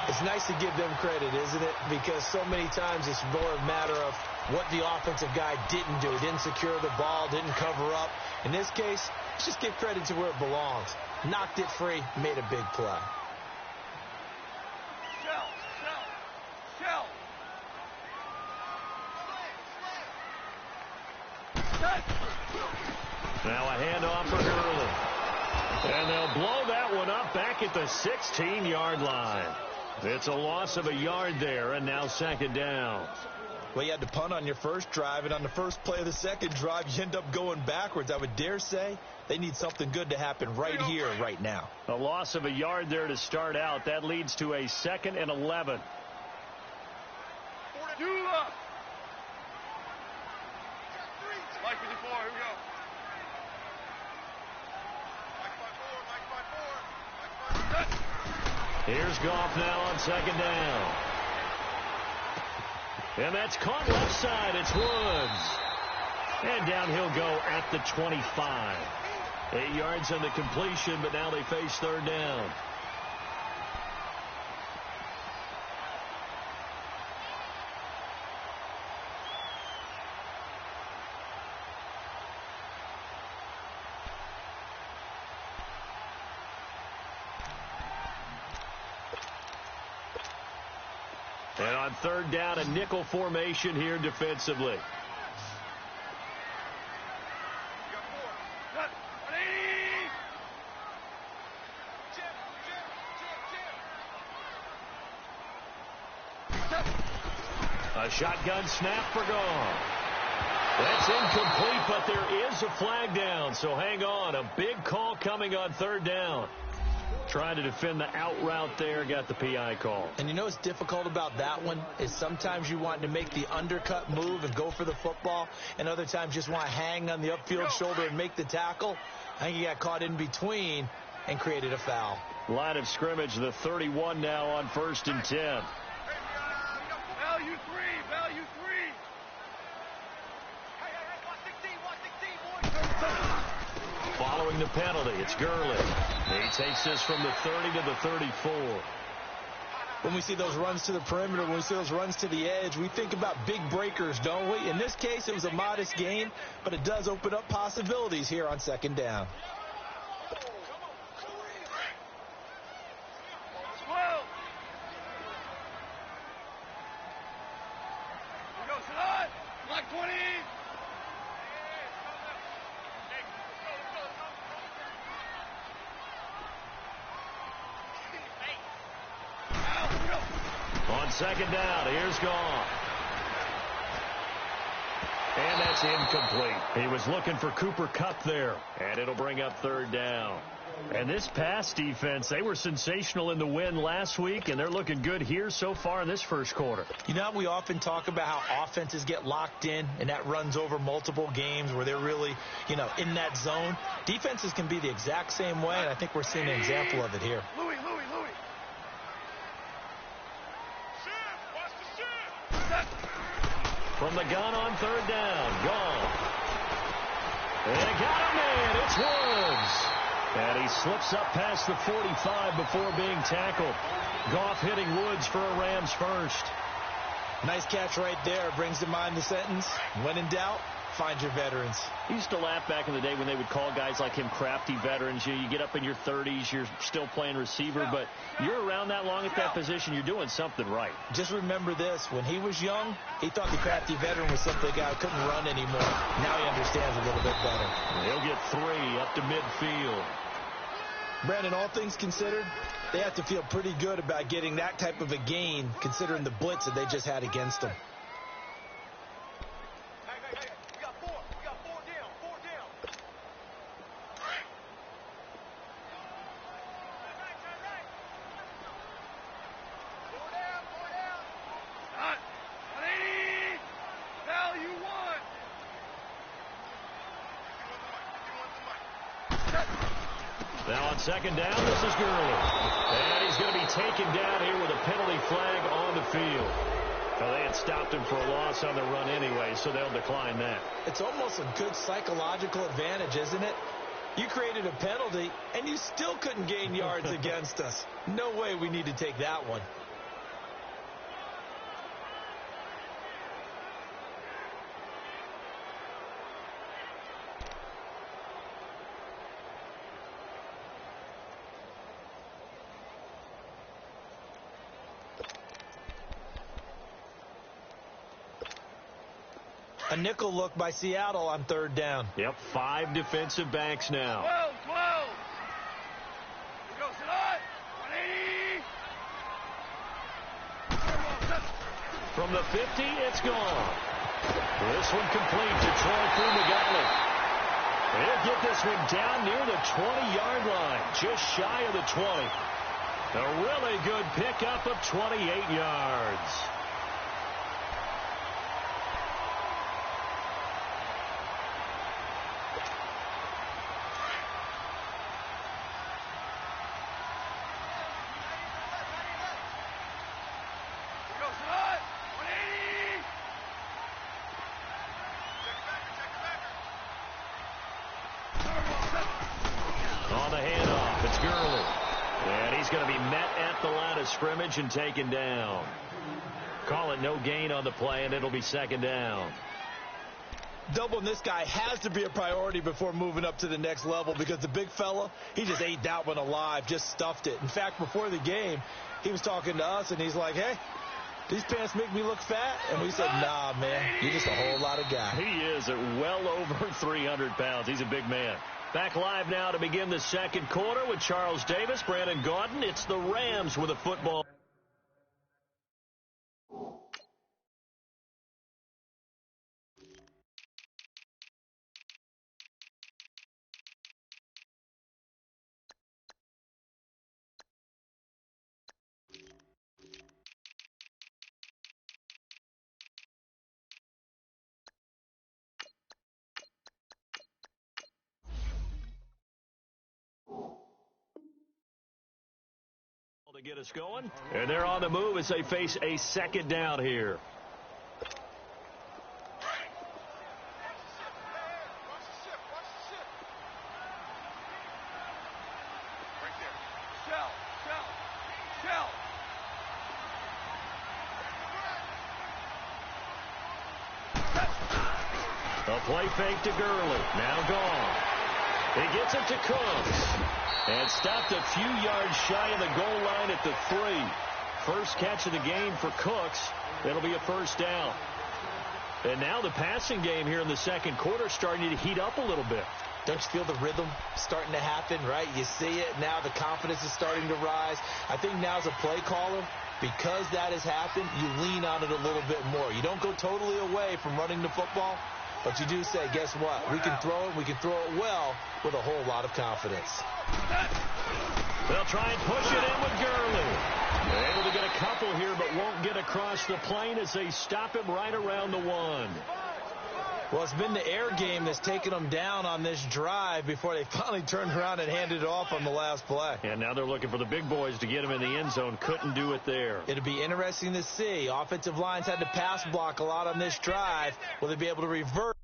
It's nice to give them credit, isn't it? Because so many times it's more a matter of what the offensive guy didn't do. Didn't secure the ball, didn't cover up. In this case, let's just give credit to where it belongs. Knocked it free, made a big play. Now a handoff for Hurley. And they'll blow that one up back at the 16-yard line. It's a loss of a yard there, and now 2nd down. Well, you had to punt on your first drive, and on the first play of the second drive, you end up going backwards. I would dare say they need something good to happen right here, right now. A loss of a yard there to start out. That leads to a 2nd and 11. Mike 54, here we go. Here's Goff now on 2nd down. And that's caught left side. It's Woods. And down he'll go at the 25. 8 yards on the completion, but now they face 3rd down. And on 3rd down, a nickel formation here defensively. A shotgun snap for Goff. That's incomplete, but there is a flag down, so hang on. A big call coming on 3rd down. trying to defend the out route there, got the PI call. And you know what's difficult about that one is sometimes you want to make the undercut move and go for the football, and other times just want to hang on the upfield shoulder and make the tackle. I think he got caught in between and created a foul. Line of scrimmage, the 31 now on 1st and 10. Value three, value three. Following the penalty, it's Gurley. He takes this from the 30 to the 34. When we see those runs to the perimeter, when we see those runs to the edge, we think about big breakers, don't we? In this case, it was a modest gain, but it does open up possibilities here on 2nd down. Black 20. On 2nd down, here's Gone. And that's incomplete. He was looking for Cooper Kupp there, and it'll bring up 3rd down. And this pass defense, they were sensational in the win last week, and they're looking good here so far in this first quarter. You know, we often talk about how offenses get locked in, and that runs over multiple games where they're really, in that zone. Defenses can be the exact same way, and I think we're seeing an example of it here. Louis. From the gun on 3rd down, Gone. They got a man, it's Woods. And he slips up past the 45 before being tackled. Goff hitting Woods for a Rams first. Nice catch right there. Brings to mind the sentence, when in doubt, find your veterans. I used to laugh back in the day when they would call guys like him crafty veterans. You get up in your 30s, you're still playing receiver, but you're around that long at that position, you're doing something right. Just remember this. When he was young, he thought the crafty veteran was simply a guy who couldn't run anymore. Now he understands a little bit better. He'll get 3 up to midfield. Brandon, all things considered, they have to feel pretty good about getting that type of a gain considering the blitz that they just had against them. Hey, we got four down. Four down. Hot. 180. Value 1. Now on 2nd down, this is Gurley. And he's going to be taken down here with a penalty flag on the field. Well, they had stopped him for a loss on the run anyway, so they'll decline that. It's almost a good psychological advantage, isn't it? You created a penalty, and you still couldn't gain yards against us. No way we need to take that one. A nickel look by Seattle on 3rd down. Yep, 5 defensive backs now. 12. Here goes it on. 180. From the 50, it's gone. This one complete to Troy Fumagalli. They'll get this one down near the 20-yard line, just shy of the 20. A really good pickup of 28 yards. On the handoff, it's Gurley. And he's going to be met at the line of scrimmage and taken down. Call it no gain on the play, and it'll be 2nd down. Doubling this guy has to be a priority before moving up to the next level because the big fella, he just ate that one alive, just stuffed it. In fact, before the game, he was talking to us, and he's like, hey, these pants make me look fat? And we said, nah, man, you're just a whole lot of guy. He is at well over 300 pounds. He's a big man. Back live now to begin the 2nd quarter with Charles Davis, Brandon Gaudin. It's the Rams with a football. Get us going. And they're on the move as they face a second down here. A play fake to Gurley. Now gone. He gets it to Cooks. And stopped a few yards shy of the goal line at the 3. First catch of the game for Cooks. It'll be a first down. And now the passing game here in the second quarter starting to heat up a little bit. Don't you feel the rhythm starting to happen, right? You see it. Now the confidence is starting to rise. I think now as a play caller, because that has happened, you lean on it a little bit more. You don't go totally away from running the football, but you do say, guess what? We can throw it. We can throw it well with a whole lot of confidence. They'll try and push it in with Gurley. They're able to get a couple here, but won't get across the plane as they stop him right around the 1. Well, it's been the air game that's taken them down on this drive before they finally turned around and handed it off on the last play. And now they're looking for the big boys to get him in the end zone. Couldn't do it there. It'll be interesting to see. Offensive lines had to pass block a lot on this drive. Will they be able to revert?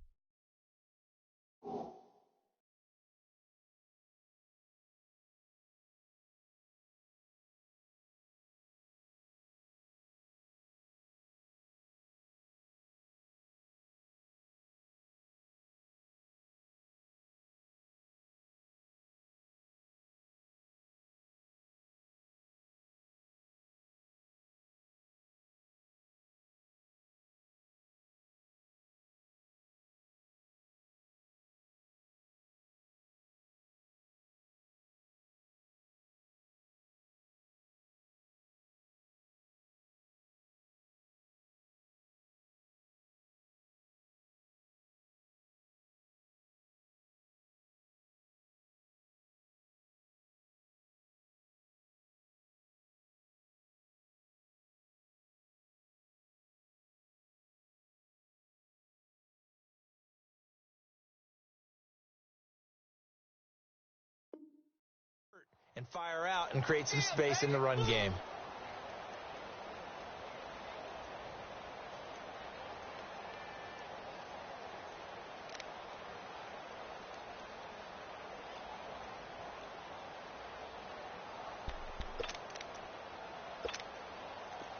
And fire out and create some space in the run game.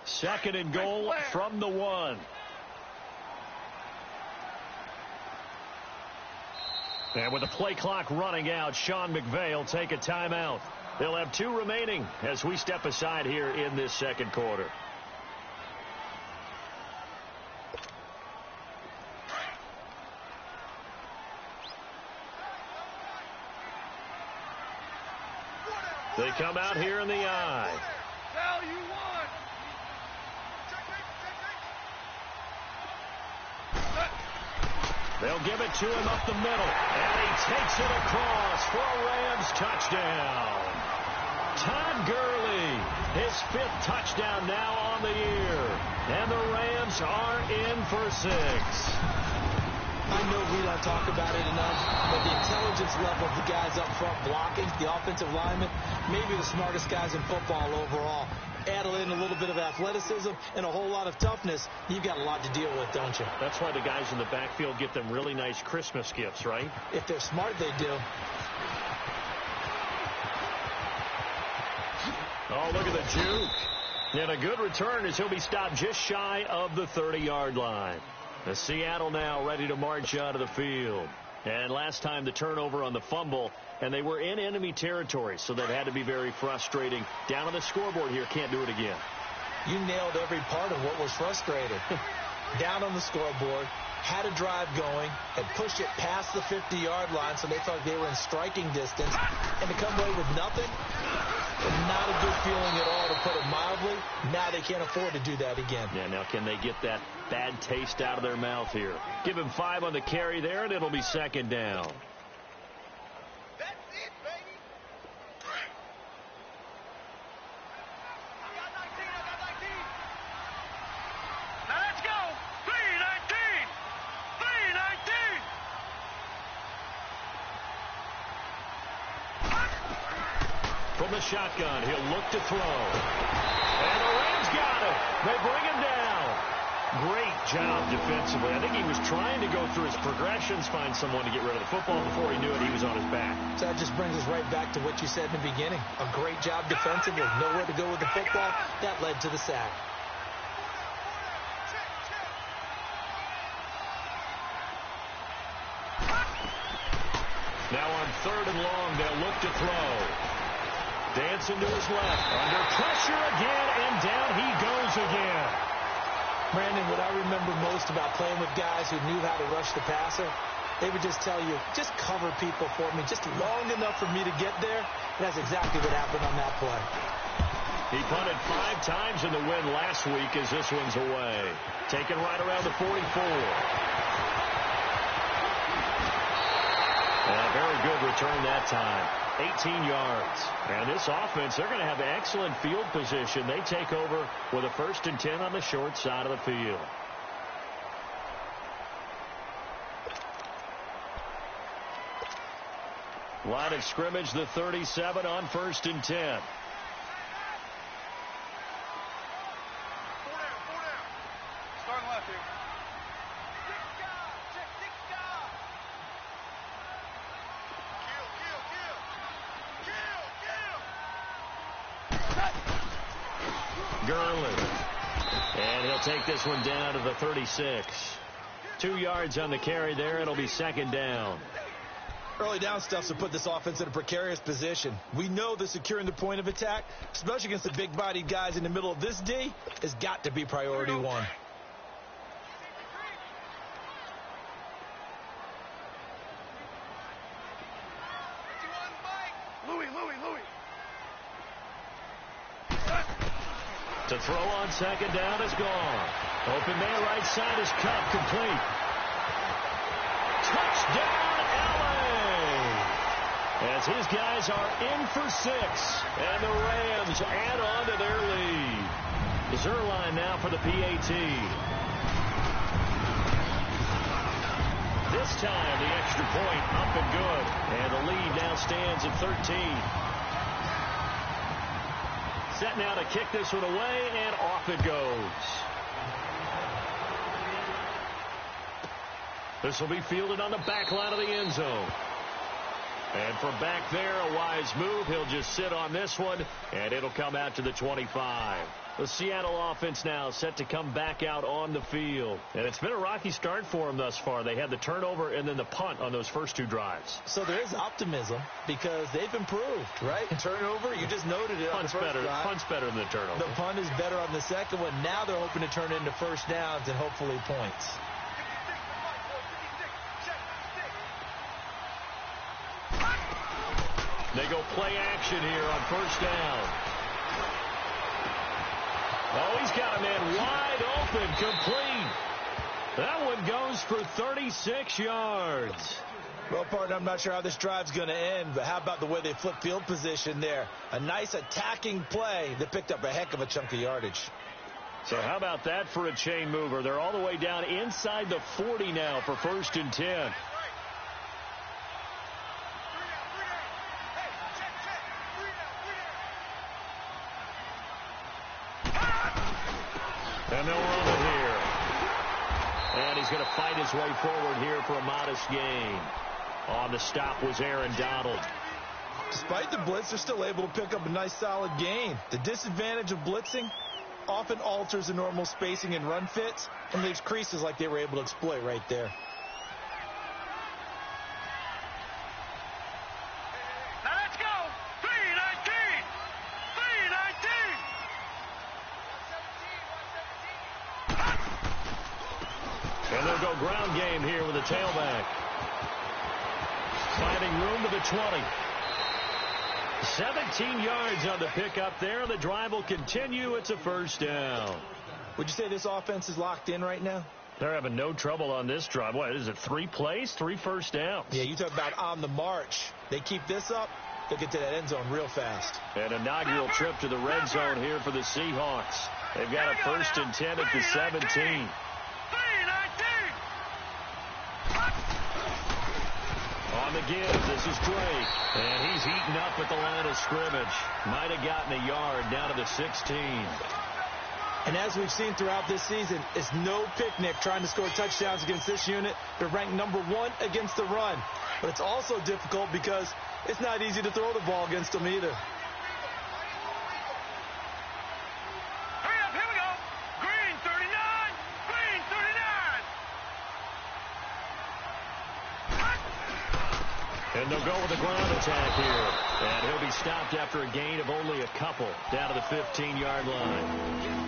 Second and goal from the 1. And with the play clock running out, Sean McVay will take a timeout. They'll have 2 remaining as we step aside here in this second quarter. They come out here in the eye. Tell you what. They'll give it to him up the middle, and he takes it across for a Rams touchdown. Todd Gurley, his 5th touchdown now on the year, and the Rams are in for 6. I know we don't talk about it enough, but the intelligence level of the guys up front blocking, the offensive linemen, maybe the smartest guys in football overall. Add in a little bit of athleticism and a whole lot of toughness, you've got a lot to deal with, don't you? That's why the guys in the backfield get them really nice Christmas gifts, right? If they're smart, they do. Oh, look at the juke. And a good return as he'll be stopped just shy of the 30-yard line. The Seattle now ready to march out of the field. And last time the turnover on the fumble, and they were in enemy territory, so that had to be very frustrating. Down on the scoreboard here, can't do it again. You nailed every part of what was frustrating. Down on the scoreboard, had a drive going, had pushed it past the 50-yard line, so they thought they were in striking distance, and to come away with nothing, not a good feeling at all, to put it mildly. Now they can't afford to do that again. Yeah, now can they get that bad taste out of their mouth here? Give him 5 on the carry there, and it'll be second down. That's it, baby. I got 19. Now let's go. 319. 319. From the shotgun, he'll look to throw. And the Rams got it. They bring him down. Great job defensively. I think he was trying to go through his progressions, find someone to get rid of the football. Before he knew it, he was on his back. So that just brings us right back to what you said in the beginning. A great job defensively. Nowhere to go with the football. That led to the sack. Now on 3rd and long, they'll look to throw. Dancing to his left. Under pressure again, and down he goes again. Brandon, what I remember most about playing with guys who knew how to rush the passer, they would just tell you, just cover people for me, just long enough for me to get there. And that's exactly what happened on that play. He punted 5 times in the win last week as this one's away. Taken right around the 44. A very good return that time. 18 yards. And this offense, they're going to have excellent field position. They take over with a 1st and 10 on the short side of the field. Line of scrimmage, the 37 on 1st and 10. 4 down. Starting left here. Gurley. And he'll take this one down to the 36. 2 yards on the carry there. It'll be 2nd down. Early down stuff to put this offense in a precarious position. We know that securing the point of attack, especially against the big-bodied guys in the middle of this D, has got to be priority 1. Louis. To throw on 2nd down is gone. Open man right side is cut complete. Touchdown, LA! As his guys are in for 6, and the Rams add on to their lead. Zerline now for the PAT. This time the extra point up and good. And the lead now stands at 13. Set now to kick this one away, and off it goes. This will be fielded on the back line of the end zone. And from back there, a wise move. He'll just sit on this one, and it'll come out to the 25. The Seattle offense now set to come back out on the field. And it's been a rocky start for them thus far. They had the turnover and then the punt on those first 2 drives. So there is optimism because they've improved, right? Turnover, you just noted it. Punt's better than the turnover. The punt is better on the second one. Now they're hoping to turn it into 1st downs and hopefully points. They go play action here on 1st down. Oh, he's got a man wide open, complete. That one goes for 36 yards. Well, partner, I'm not sure how this drive's going to end, but how about the way they flip field position there? A nice attacking play that picked up a heck of a chunk of yardage. So how about that for a chain mover? They're all the way down inside the 40 now for 1st and 10. And they'll run it here. And he's going to fight his way forward here for a modest gain. On the stop was Aaron Donald. Despite the blitz, they're still able to pick up a nice solid gain. The disadvantage of blitzing often alters the normal spacing and run fits and leaves creases like they were able to exploit right there. Now let's go. 319. 319. And they'll go ground game here with a tailback. Finding room to the 20. 17 yards on the pickup there. The drive will continue. It's a 1st down. Would you say this offense is locked in right now? They're having no trouble on this drive. What is it, 3 plays, 3 first downs? Yeah, you talk about on the march. They keep this up, they'll get to that end zone real fast. An inaugural trip to the red zone here for the Seahawks. They've got a 1st and 10 at the 17. On On the give, this is Drake. And he's eaten up at the line of scrimmage. Might have gotten a yard down to the 16. And as we've seen throughout this season, it's no picnic trying to score touchdowns against this unit. They're ranked #1 against the run. But it's also difficult because it's not easy to throw the ball against them either. Hurry up, here we go. Green 39. Green 39. And they'll go with a ground attack here. And he'll be stopped after a gain of only a couple down to the 15-yard line.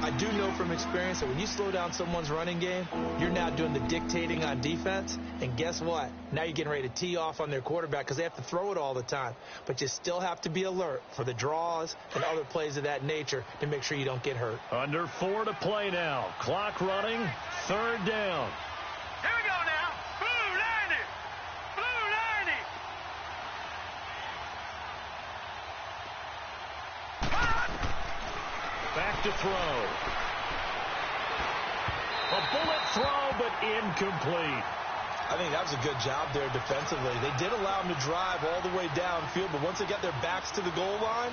I do know from experience that when you slow down someone's running game, you're now doing the dictating on defense. And guess what? Now you're getting ready to tee off on their quarterback because they have to throw it all the time. But you still have to be alert for the draws and other plays of that nature to make sure you don't get hurt. Under 4 to play now. Clock running. 3rd down. Here we go now. Blue 90. Blue 90. Back to throw. A bullet throw, but incomplete. I think that was a good job there defensively. They did allow them to drive all the way downfield, but once they got their backs to the goal line,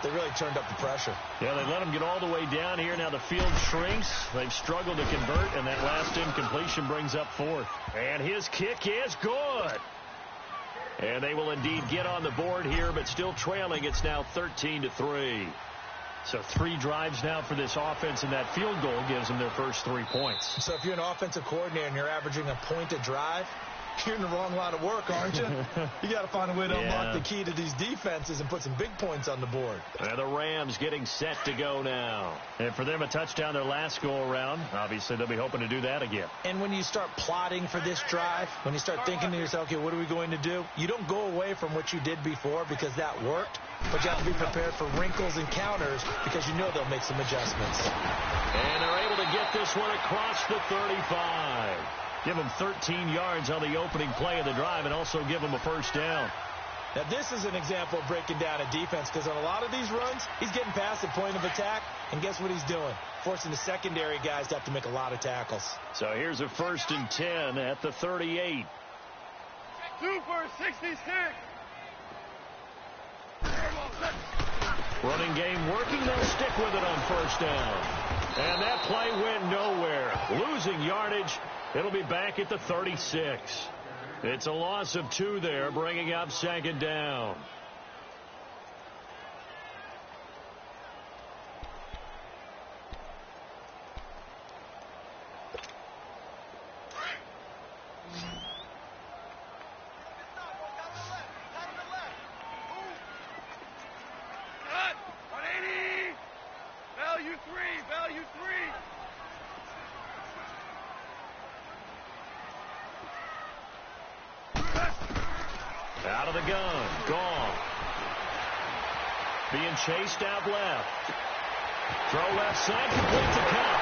they really turned up the pressure. Yeah, they let them get all the way down here. Now the field shrinks. They've struggled to convert, and that last incompletion brings up 4th. And his kick is good. And they will indeed get on the board here, but still trailing. It's now 13-3. So 3 drives now for this offense, and that field goal gives them their first 3 points. So if you're an offensive coordinator and you're averaging a point a drive, you're in the wrong line of work, aren't you? You got to find a way to unlock the key to these defenses and put some big points on the board. And the Rams getting set to go now. And for them, a touchdown their last go-around. Obviously, they'll be hoping to do that again. And when you start plotting for this drive, when you start thinking to yourself, okay, what are we going to do? You don't go away from what you did before because that worked, but you have to be prepared for wrinkles and counters because you know they'll make some adjustments. And they're able to get this one across the 35. Give him 13 yards on the opening play of the drive and also give him a first down. Now, this is an example of breaking down a defense because on a lot of these runs, he's getting past the point of attack, and guess what he's doing? Forcing the secondary guys to have to make a lot of tackles. So here's a 1st and 10 at the 38. 2 for 66. Running game working. They'll stick with it on first down. And that play went nowhere. Losing yardage. It'll be back at the 36. It's a loss of 2 there, bringing up 2nd down. Cut. 180. Value 3. Value 3. Out of the gun. Gone. Being chased out left. Throw left side. Complete to Cup.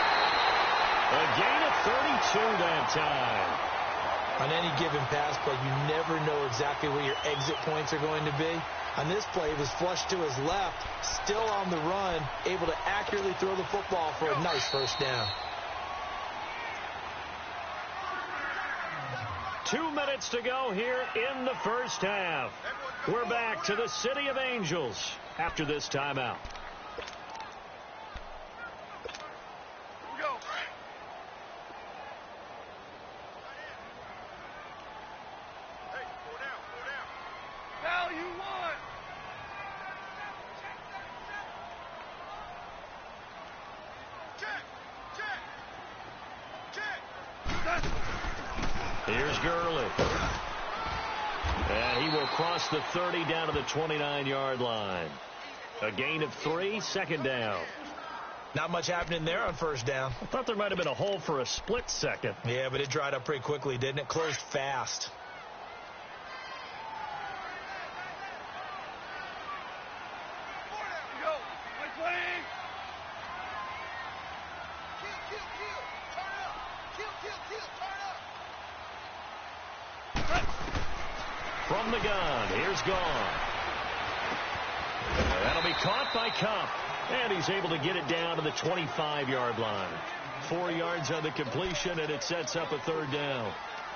A gain of 32 that time. On any given pass play, you never know exactly where your exit points are going to be. On this play, he was flushed to his left, still on the run, able to accurately throw the football for a nice first down. 2 minutes to go here in the first half. We're back to the City of Angels after this timeout. Here we go. Hey, go down, go down. Value 1. Check, check, check. Here's Gurley. And he will cross the 30 down to the 29-yard line. A gain of 3, 2nd down. Not much happening there on first down. I thought there might have been a hole for a split second. Yeah, but it dried up pretty quickly, didn't it? Closed fast. Here we go. 20. Kill, kill. Turn up. Kill, turn up. From the gun, here's Gone. That'll be caught by Cup. And he's able to get it down to the 25-yard line. 4 yards on the completion, and it sets up a 3rd down.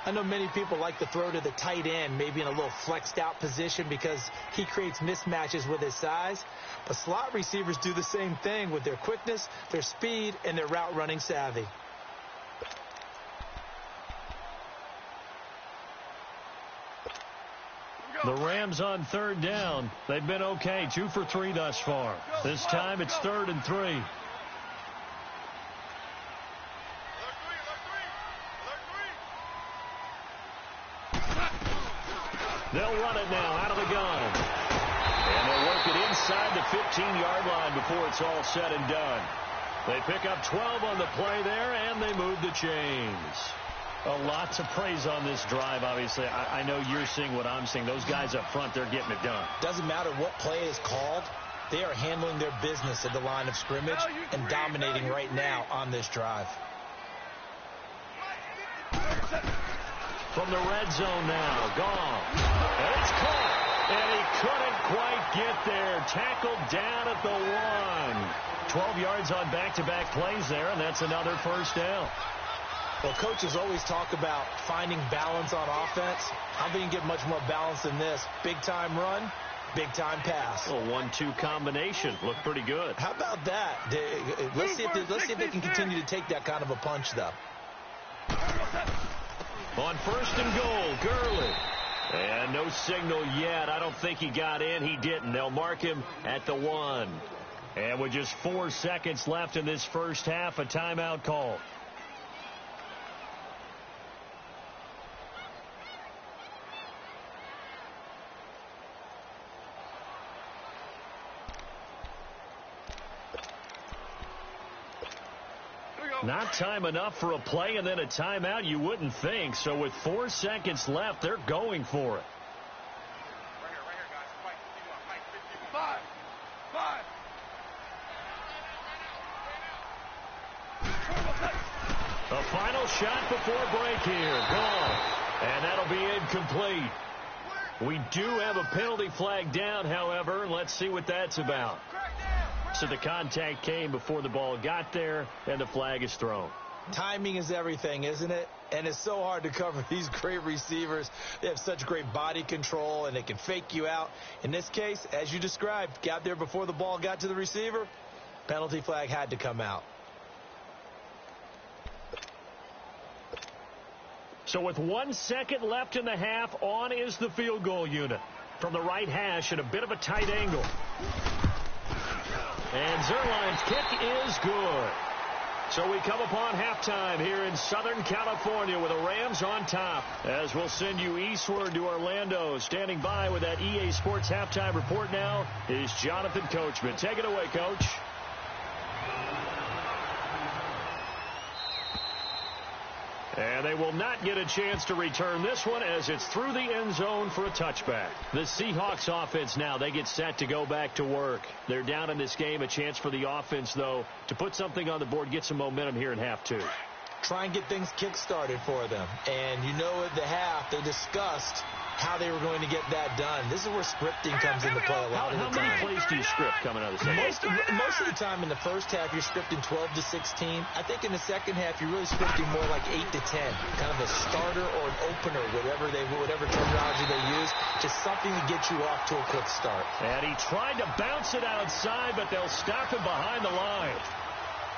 I know many people like to throw to the tight end, maybe in a little flexed out position because he creates mismatches with his size. But slot receivers do the same thing with their quickness, their speed, and their route running savvy. The Rams on third down. They've been okay, 2 for 3 thus far. This time it's 3rd and 3. They'll run it now out of the gun. And they'll work it inside the 15-yard line before it's all said and done. They pick up 12 on the play there, and they move the chains. Lots of praise on this drive, obviously. I know you're seeing what I'm seeing. Those guys up front, they're getting it done. Doesn't matter what play is called. They are handling their business at the line of scrimmage and dominating right now on this drive. From the red zone now, gone. And it's caught. And he couldn't quite get there. Tackled down at the 1. 12 yards on back-to-back plays there, and that's another first down. Well, coaches always talk about finding balance on offense. How can you get much more balance than this? Big-time run, big-time pass. A 1-2 combination. Looked pretty good. How about that? Let's see if they can continue to take that kind of a punch, though. On 1st and goal, Gurley. And no signal yet. I don't think he got in. He didn't. They'll mark him at the 1. And with just 4 seconds left in this first half, a timeout call. Not time enough for a play and then a timeout, you wouldn't think. So with 4 seconds left, they're going for it. Right here, guys. Five. The final shot before break here. Gone. And that'll be incomplete. We do have a penalty flag down, however. Let's see what that's about. So the contact came before the ball got there, and the flag is thrown. Timing is everything, isn't it? And it's so hard to cover these great receivers. They have such great body control, and they can fake you out. In this case, as you described, got there before the ball got to the receiver. Penalty flag had to come out. So with 1 second left in the half, on is the field goal unit. From the right hash at a bit of a tight angle. And Zerline's kick is good. So we come upon halftime here in Southern California with the Rams on top. As we'll send you eastward to Orlando. Standing by with that EA Sports halftime report now is Jonathan Coachman. Take it away, Coach. And they will not get a chance to return this one as it's through the end zone for a touchback. The Seahawks offense now, they get set to go back to work. They're down in this game. A chance for the offense, though, to put something on the board, get some momentum here in half 2. Try and get things kick-started for them. And you know at the half, they discussed how they were going to get that done. This is where scripting comes into play a lot of the time. How many plays do you script coming out of the second? Most of the time in the first half, you're scripting 12 to 16. I think in the second half, you're really scripting more like 8 to 10. Kind of a starter or an opener, whatever terminology they use. Just something to get you off to a quick start. And he tried to bounce it outside, but they'll stop him behind the line.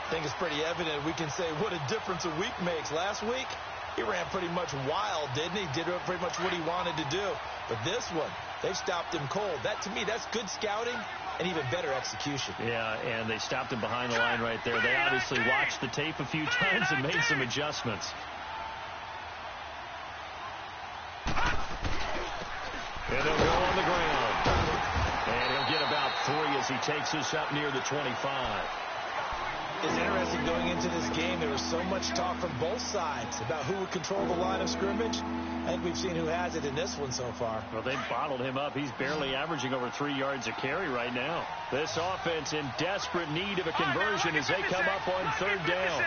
I think it's pretty evident. We can say what a difference a week makes. Last week, he ran pretty much wild, didn't he? Did pretty much what he wanted to do. But this one, they've stopped him cold. That, to me, that's good scouting and even better execution. Yeah, and they stopped him behind the line right there. They obviously watched the tape a few times and made some adjustments. And they'll go on the ground. And he'll get about 3 as he takes this up near the 25. It's interesting going into this game. There was so much talk from both sides about who would control the line of scrimmage. I think we've seen who has it in this one so far. Well, they bottled him up. He's barely averaging over 3 yards a carry right now. This offense in desperate need of a conversion as they come up on third down.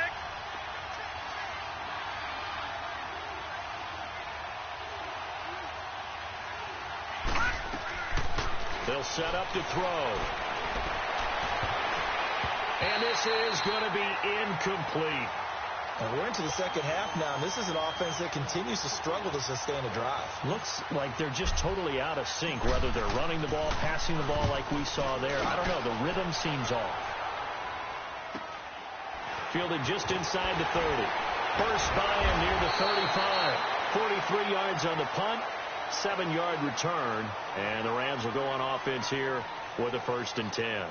They'll set up to throw. And this is going to be incomplete. And we're into the second half now, and this is an offense that continues to struggle to sustain a drive. Looks like they're just totally out of sync, whether they're running the ball, passing the ball like we saw there. I don't know. The rhythm seems off. Fielded just inside the 30. First by him near the 35. 43 yards on the punt. 7-yard return. And the Rams will go on offense here with a 1st and 10.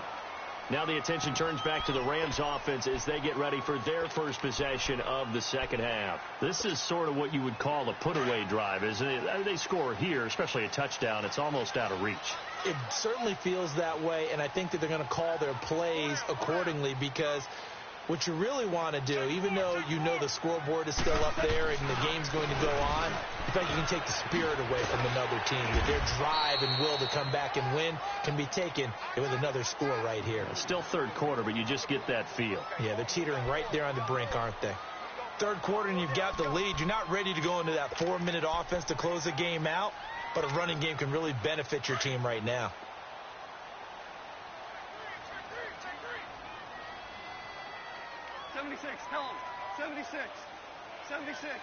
Now the attention turns back to the Rams offense as they get ready for their first possession of the second half. This is sort of what you would call a put-away drive, isn't it? They score here, especially a touchdown. It's almost out of reach. It certainly feels that way, and I think that they're going to call their plays accordingly, because what you really want to do, even though you know the scoreboard is still up there and the game's going to go on, in fact, you can take the spirit away from another team. That their drive and will to come back and win can be taken with another score right here. It's still third quarter, but you just get that feel. Yeah, they're teetering right there on the brink, aren't they? Third quarter and you've got the lead. You're not ready to go into that 4-minute offense to close the game out, but a running game can really benefit your team right now. 76, tell him. 76. 76.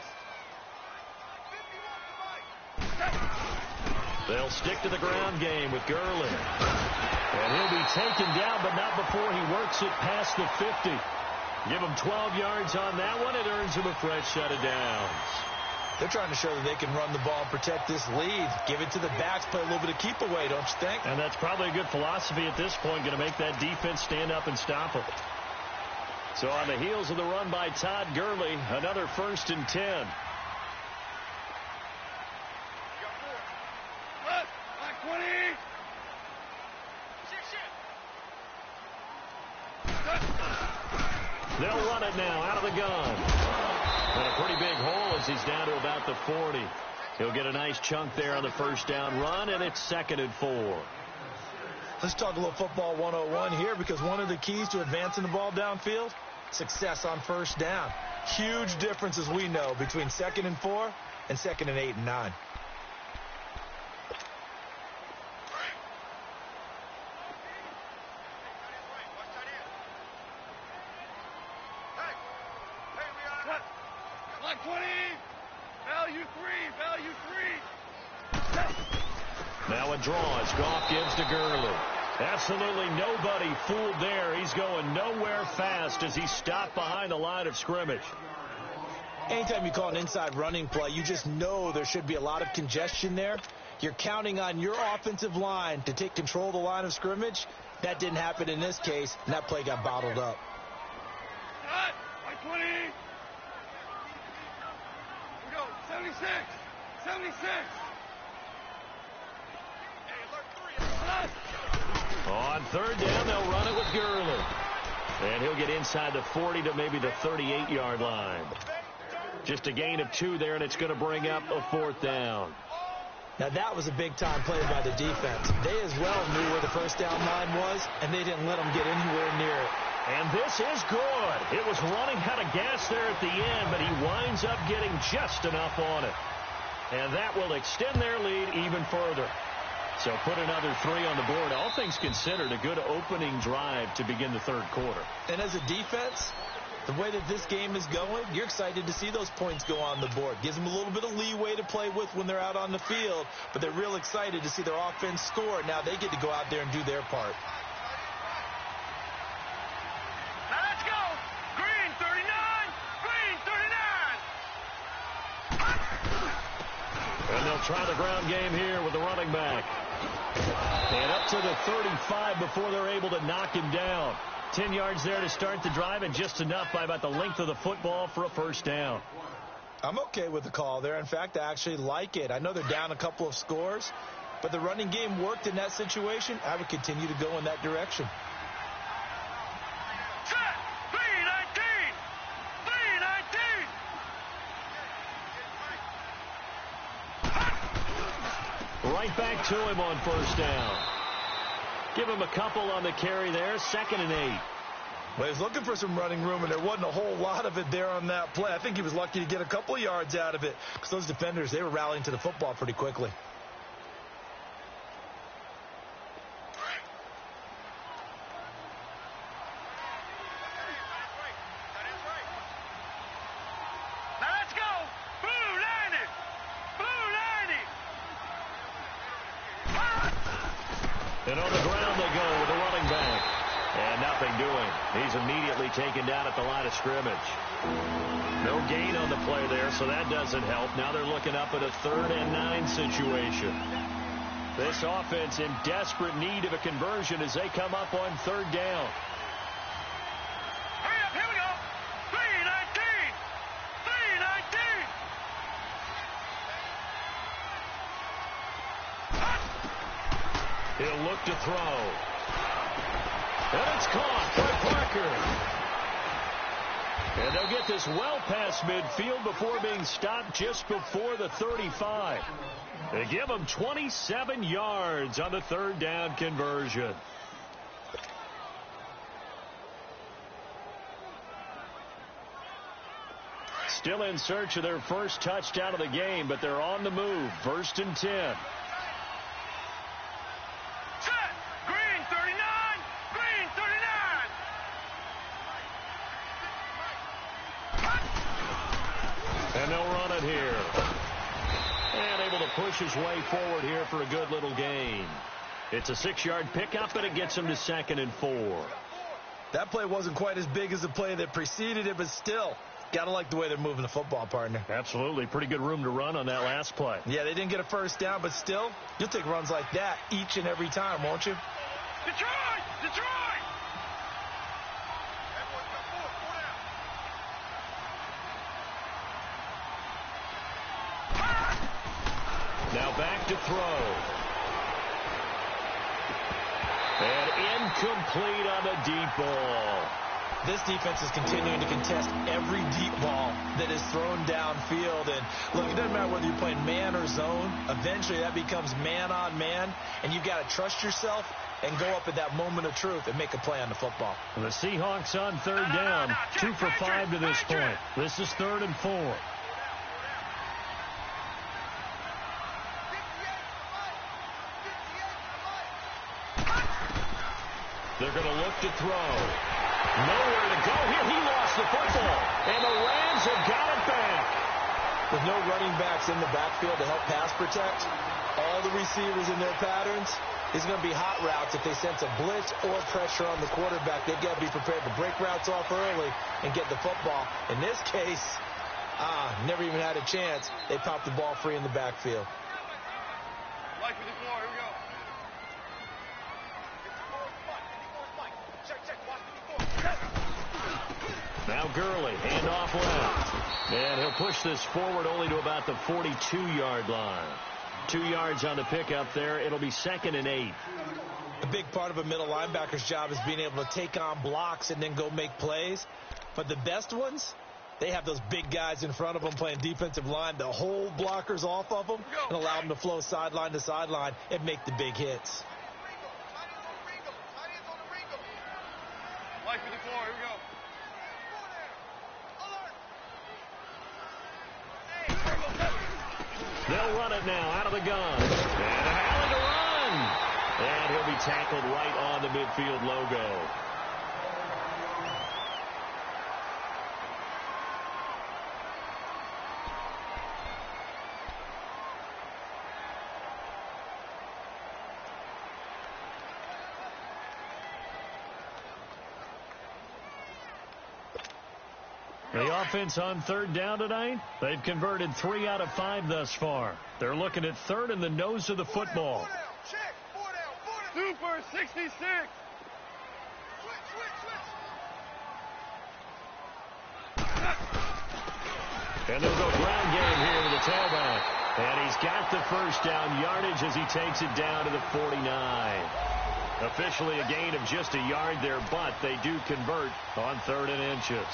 They'll stick to the ground game with Gurley. And he'll be taken down, but not before he works it past the 50. Give him 12 yards on that one. It earns him a fresh set of downs. They're trying to show that they can run the ball and protect this lead. Give it to the backs, play a little bit of keep away, don't you think? And that's probably a good philosophy at this point, going to make that defense stand up and stop them. So on the heels of the run by Todd Gurley, another 1st and 10. They'll run it now out of the gun. And a pretty big hole as he's down to about the 40. He'll get a nice chunk there on the first down run, and it's 2nd and 4. Let's talk a little football 101 here, because one of the keys to advancing the ball downfield, success on first down. Huge difference, as we know, between 2nd and 4 and 2nd and 8 and 9. Now a draw as Goff gives to Gurley. Absolutely nobody fooled there. He's going nowhere fast as he's stopped behind the line of scrimmage. Anytime you call an inside running play, you just know there should be a lot of congestion there. You're counting on your offensive line to take control of the line of scrimmage. That didn't happen in this case, and that play got bottled up. By 20. Here we go. 76. 76. On third down, they'll run it with Gurley. And he'll get inside the 40 to maybe the 38-yard line. Just a gain of 2 there, and it's going to bring up a 4th down. Now, that was a big-time play by the defense. They as well knew where the first down line was, and they didn't let them get anywhere near it. And this is good. It was running out of gas there at the end, but he winds up getting just enough on it. And that will extend their lead even further. So put another 3 on the board. All things considered, a good opening drive to begin the third quarter. And as a defense, the way that this game is going, you're excited to see those points go on the board. Gives them a little bit of leeway to play with when they're out on the field, but they're real excited to see their offense score. Now they get to go out there and do their part. Now let's go. Green 39. Green 39. And they'll try the ground game here with the running back. And up to the 35 before they're able to knock him down. 10 yards there to start the drive, and just enough by about the length of the football for a first down. I'm okay with the call there. In fact, I actually like it. I know they're down a couple of scores, but the running game worked in that situation. I would continue to go in that direction. Set. B19. B19. Right back to him on first down. Give him a couple on the carry there. 2nd and 8. Well, he was looking for some running room, and there wasn't a whole lot of it there on that play. I think he was lucky to get a couple yards out of it, because those defenders, they were rallying to the football pretty quickly. And on the ground they go with the running back. And nothing doing. He's immediately taken down at the line of scrimmage. No gain on the play there, so that doesn't help. Now they're looking up at a 3rd and 9 situation. This offense in desperate need of a conversion as they come up on 3rd down. Hurry up, here we go. 3:19. 3:19. He'll look to throw. And it's caught by Parker. And they'll get this well past midfield before being stopped just before the 35. They give them 27 yards on the 3rd down conversion. Still in search of their first touchdown of the game, but they're on the move. 1st and 10. And they'll run it here. And able to push his way forward here for a good little gain. It's a 6-yard pickup, and it gets him to 2nd and 4. That play wasn't quite as big as the play that preceded it, but still, got to like the way they're moving the football, partner. Absolutely. Pretty good room to run on that last play. Yeah, they didn't get a first down, but still, you'll take runs like that each and every time, won't you? Detroit! Detroit! Now back to throw. And incomplete on the deep ball. This defense is continuing to contest every deep ball that is thrown downfield. And look, it doesn't matter whether you're playing man or zone. Eventually that becomes man on man. And you've got to trust yourself and go up at that moment of truth and make a play on the football. And the Seahawks on 3rd down. 2 for 5 to this point. This is 3rd and 4. They're going to look to throw. Nowhere to go here. He lost the football. And the Rams have got it back. With no running backs in the backfield to help pass protect, all the receivers in their patterns, is going to be hot routes if they sense a blitz or pressure on the quarterback. They've got to be prepared to break routes off early and get the football. In this case, never even had a chance. They popped the ball free in the backfield. Like with the floor, here we go. Now Gurley, hand off left. And he'll push this forward only to about the 42-yard line. 2 yards on the pickup there. It'll be 2nd and 8. A big part of a middle linebacker's job is being able to take on blocks and then go make plays. But the best ones, they have those big guys in front of them playing defensive line to hold blockers off of them and allow them to flow sideline to sideline and make the big hits. Like with the floor, here we go. They'll run it now out of the gun. And an alley to run. And he'll be tackled right on the midfield logo. The offense on 3rd down tonight, they've converted 3 out of 5 thus far. They're looking at 3rd in the nose of the football. Super 66. And they'll go ground game here with the tailback. And he's got the first down yardage as he takes it down to the 49. Officially a gain of just a yard there, but they do convert on 3rd and inches.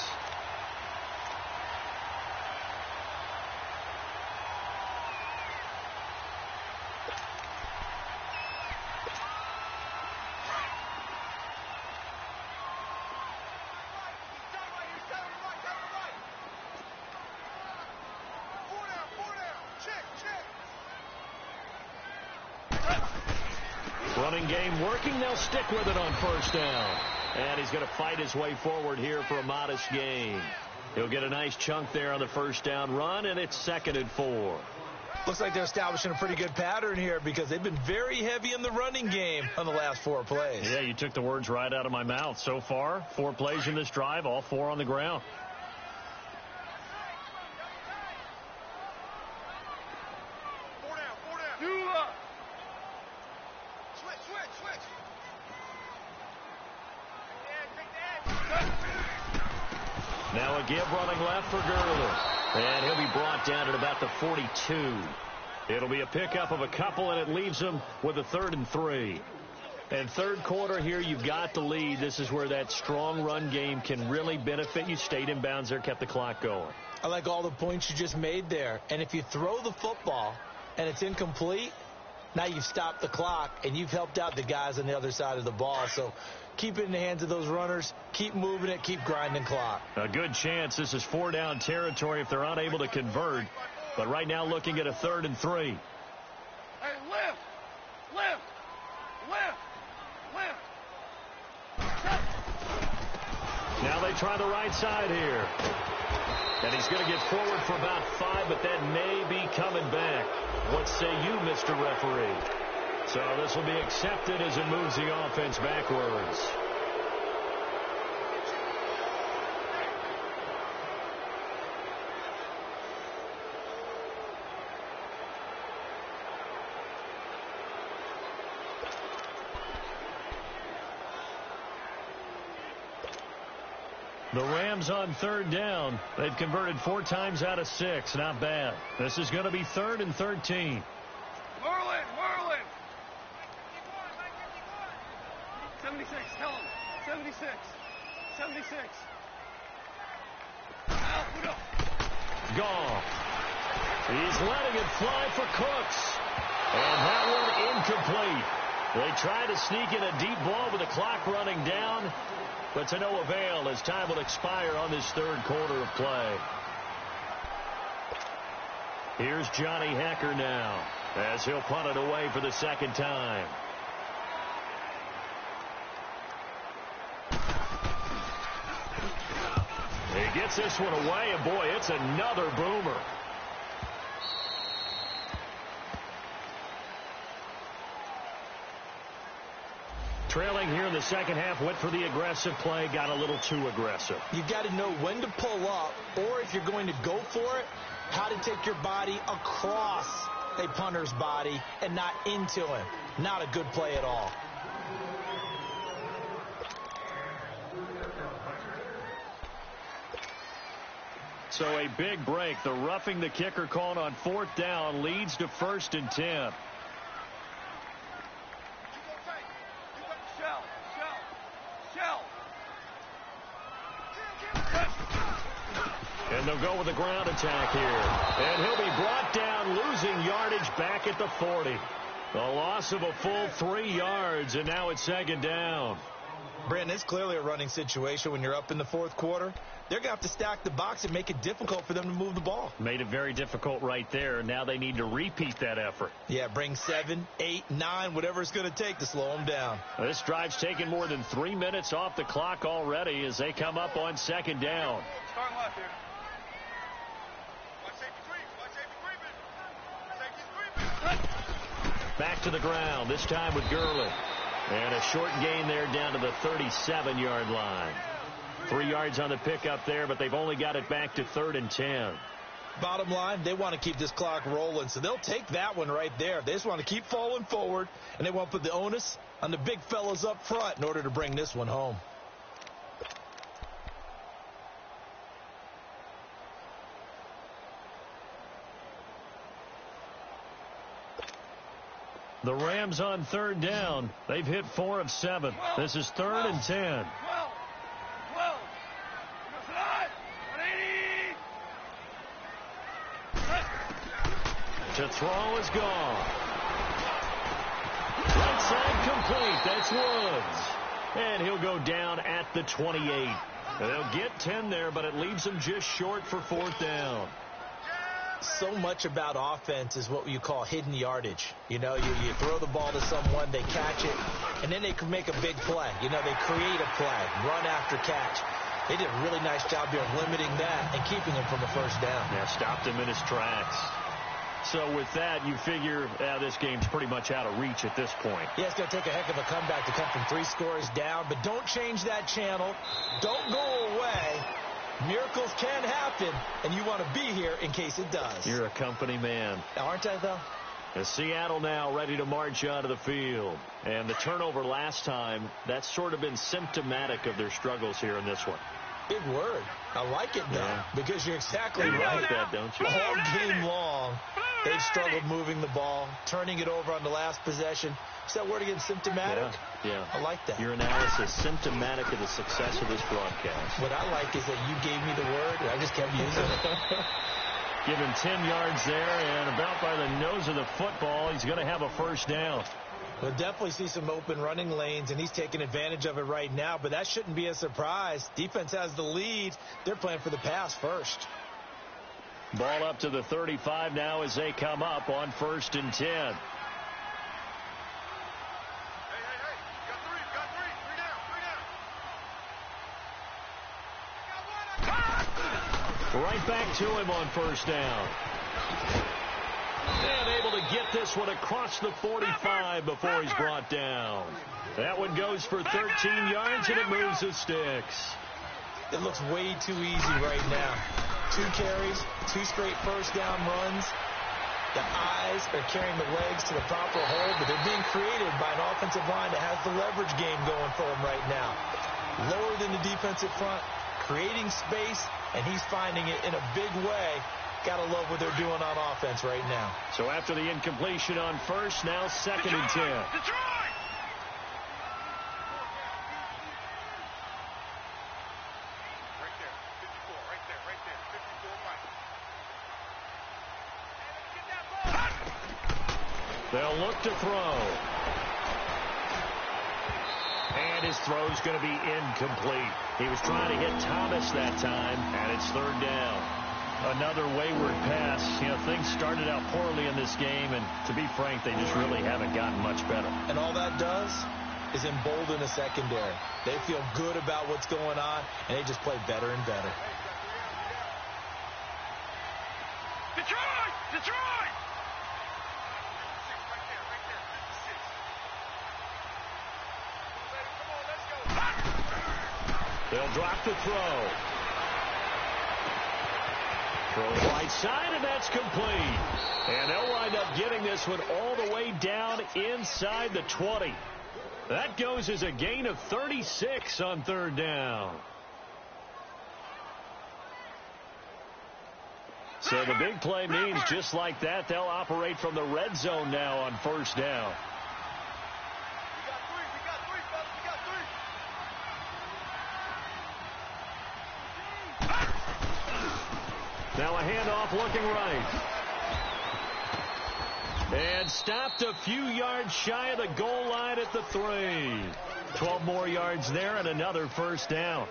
Running game working. They'll stick with it on 1st down. And he's going to fight his way forward here for a modest gain. He'll get a nice chunk there on the 1st down run, and it's 2nd and 4. Looks like they're establishing a pretty good pattern here because they've been very heavy in the running game on the last 4 plays. Yeah, you took the words right out of my mouth. So far, 4 plays in this drive, all 4 on the ground. Now a give running left for Gurley. And he'll be brought down at about the 42. It'll be a pickup of a couple, and it leaves him with a 3rd and 3. And third quarter here, you've got the lead. This is where that strong run game can really benefit you. Stayed in bounds there, kept the clock going. I like all the points you just made there. And if you throw the football and it's incomplete, now you've stopped the clock and you've helped out the guys on the other side of the ball. So keep it in the hands of those runners. Keep moving it. Keep grinding clock. A good chance this is 4 down territory if they're unable to convert. But right now looking at a 3rd and 3. Hey, lift! Lift! Lift! Lift! Now they try the right side here. And he's going to get forward for about 5, but that may be coming back. What say you, Mr. Referee? So this will be accepted as it moves the offense backwards. The Rams on 3rd down. They've converted 4 times out of 6. Not bad. This is going to be 3rd and 13. Merlin! Merlin! 76, tell him. 76. 76. Out, put up. Gone. He's letting it fly for Cooks. And that one incomplete. They try to sneak in a deep ball with the clock running down, but to no avail as time will expire on this third quarter of play. Here's Johnny Hecker now as he'll punt it away for the second time. He gets this one away, and boy, it's another boomer. Trailing here in the second half, went for the aggressive play, got a little too aggressive. You've got to know when to pull up, or if you're going to go for it, how to take your body across a punter's body and not into him. Not a good play at all. So a big break. The roughing the kicker called on 4th down leads to 1st and 10. And they'll go with the ground attack here. And he'll be brought down, losing yardage back at the 40. A loss of a full 3 yards, and now it's 2nd down. Brandon, it's clearly a running situation when you're up in the 4th quarter. They're going to have to stack the box and make it difficult for them to move the ball. Made it very difficult right there. Now they need to repeat that effort. Yeah, bring 7, 8, 9, whatever it's going to take to slow them down. This drive's taken more than 3 minutes off the clock already as they come up on 2nd down. Start left here. Back to the ground, this time with Gurley. And a short gain there down to the 37-yard line. 3 yards on the pickup there, but they've only got it back to 3rd and 10. Bottom line, they want to keep this clock rolling, so they'll take that one right there. They just want to keep falling forward, and they want to put the onus on the big fellas up front in order to bring this one home. The Rams on 3rd down. They've hit 4 of 7. This is 3rd and 10. 12. 180. To throw is gone. Right side complete. That's Woods. And he'll go down at the 28. They'll get 10 there, but it leaves them just short for 4th down. So much about offense is what you call hidden yardage. You know, you throw the ball to someone, they catch it, and then they can make a big play. You know, they create a play, run after catch. They did a really nice job here of limiting that and keeping him from a 1st down. Yeah, stopped him in his tracks. So with that, you figure this game's pretty much out of reach at this point. Yeah, it's going to take a heck of a comeback to come from 3 scores down, but don't change that channel. Don't go away. Miracles can happen, and you want to be here in case it does. You're a company man. Aren't I, though? As Seattle now ready to march onto the field. And the turnover last time, that's sort of been symptomatic of their struggles here in this one. Big word. I like it, though, because you're exactly You right. like that, don't you? All game long, they've struggled moving the ball, turning it over on the last possession. Is that word again, symptomatic? Yeah. I like that. Your analysis, symptomatic of the success of this broadcast. What I like is that you gave me the word, and I just kept using it. Given 10 yards there, and about by the nose of the football, he's going to have a first down. We'll definitely see some open running lanes, and he's taking advantage of it right now, but that shouldn't be a surprise. Defense has the lead. They're playing for the pass first. Ball up to the 35 now as they come up on 1st and 10. Right back to him on 1st down. And able to get this one across the 45 before he's brought down. That one goes for 13 yards, and it moves the sticks. It looks way too easy right now. 2 carries, 2 straight first down runs. The eyes are carrying the legs to the proper hole, but they're being created by an offensive line that has the leverage game going for them right now. Lower than the defensive front, creating space, and he's finding it in a big way. Gotta love what they're doing on offense right now. So after the incompletion on 1st, now 2nd and 10. Detroit! Right there, 54, right there, 54 Mike. They'll look to throw. And his throw's going to be incomplete. He was trying to hit Thomas that time, and it's 3rd down. Another wayward pass. You know, things started out poorly in this game, and to be frank, they just really haven't gotten much better. And all that does is embolden a secondary. They feel good about what's going on, and they just play better and better. Detroit! Detroit! They'll drop the throw. Throws right side, and that's complete. And they'll wind up getting this one all the way down inside the 20. That goes as a gain of 36 on 3rd down. So the big play means just like that, they'll operate from the red zone now on 1st down. Now a handoff looking right. And stopped a few yards shy of the goal line at the 3. 12 more yards there and another 1st down.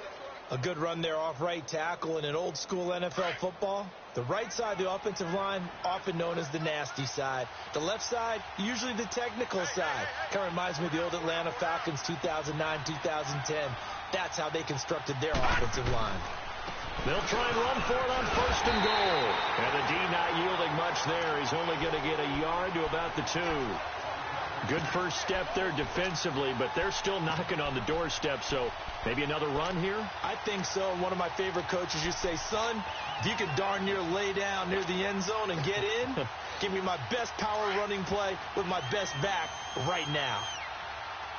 A good run there off right tackle in an old school NFL football. The right side, the offensive line, often known as the nasty side. The left side, usually the technical side. Kind of reminds me of the old Atlanta Falcons 2009-2010. That's how they constructed their offensive line. They'll try and run for it on 1st and goal. And the D not yielding much there. He's only going to get a yard to about the 2. Good first step there defensively, but they're still knocking on the doorstep, so maybe another run here? I think so. One of my favorite coaches used to say, son, if you could darn near lay down near the end zone and get in, give me my best power running play with my best back right now.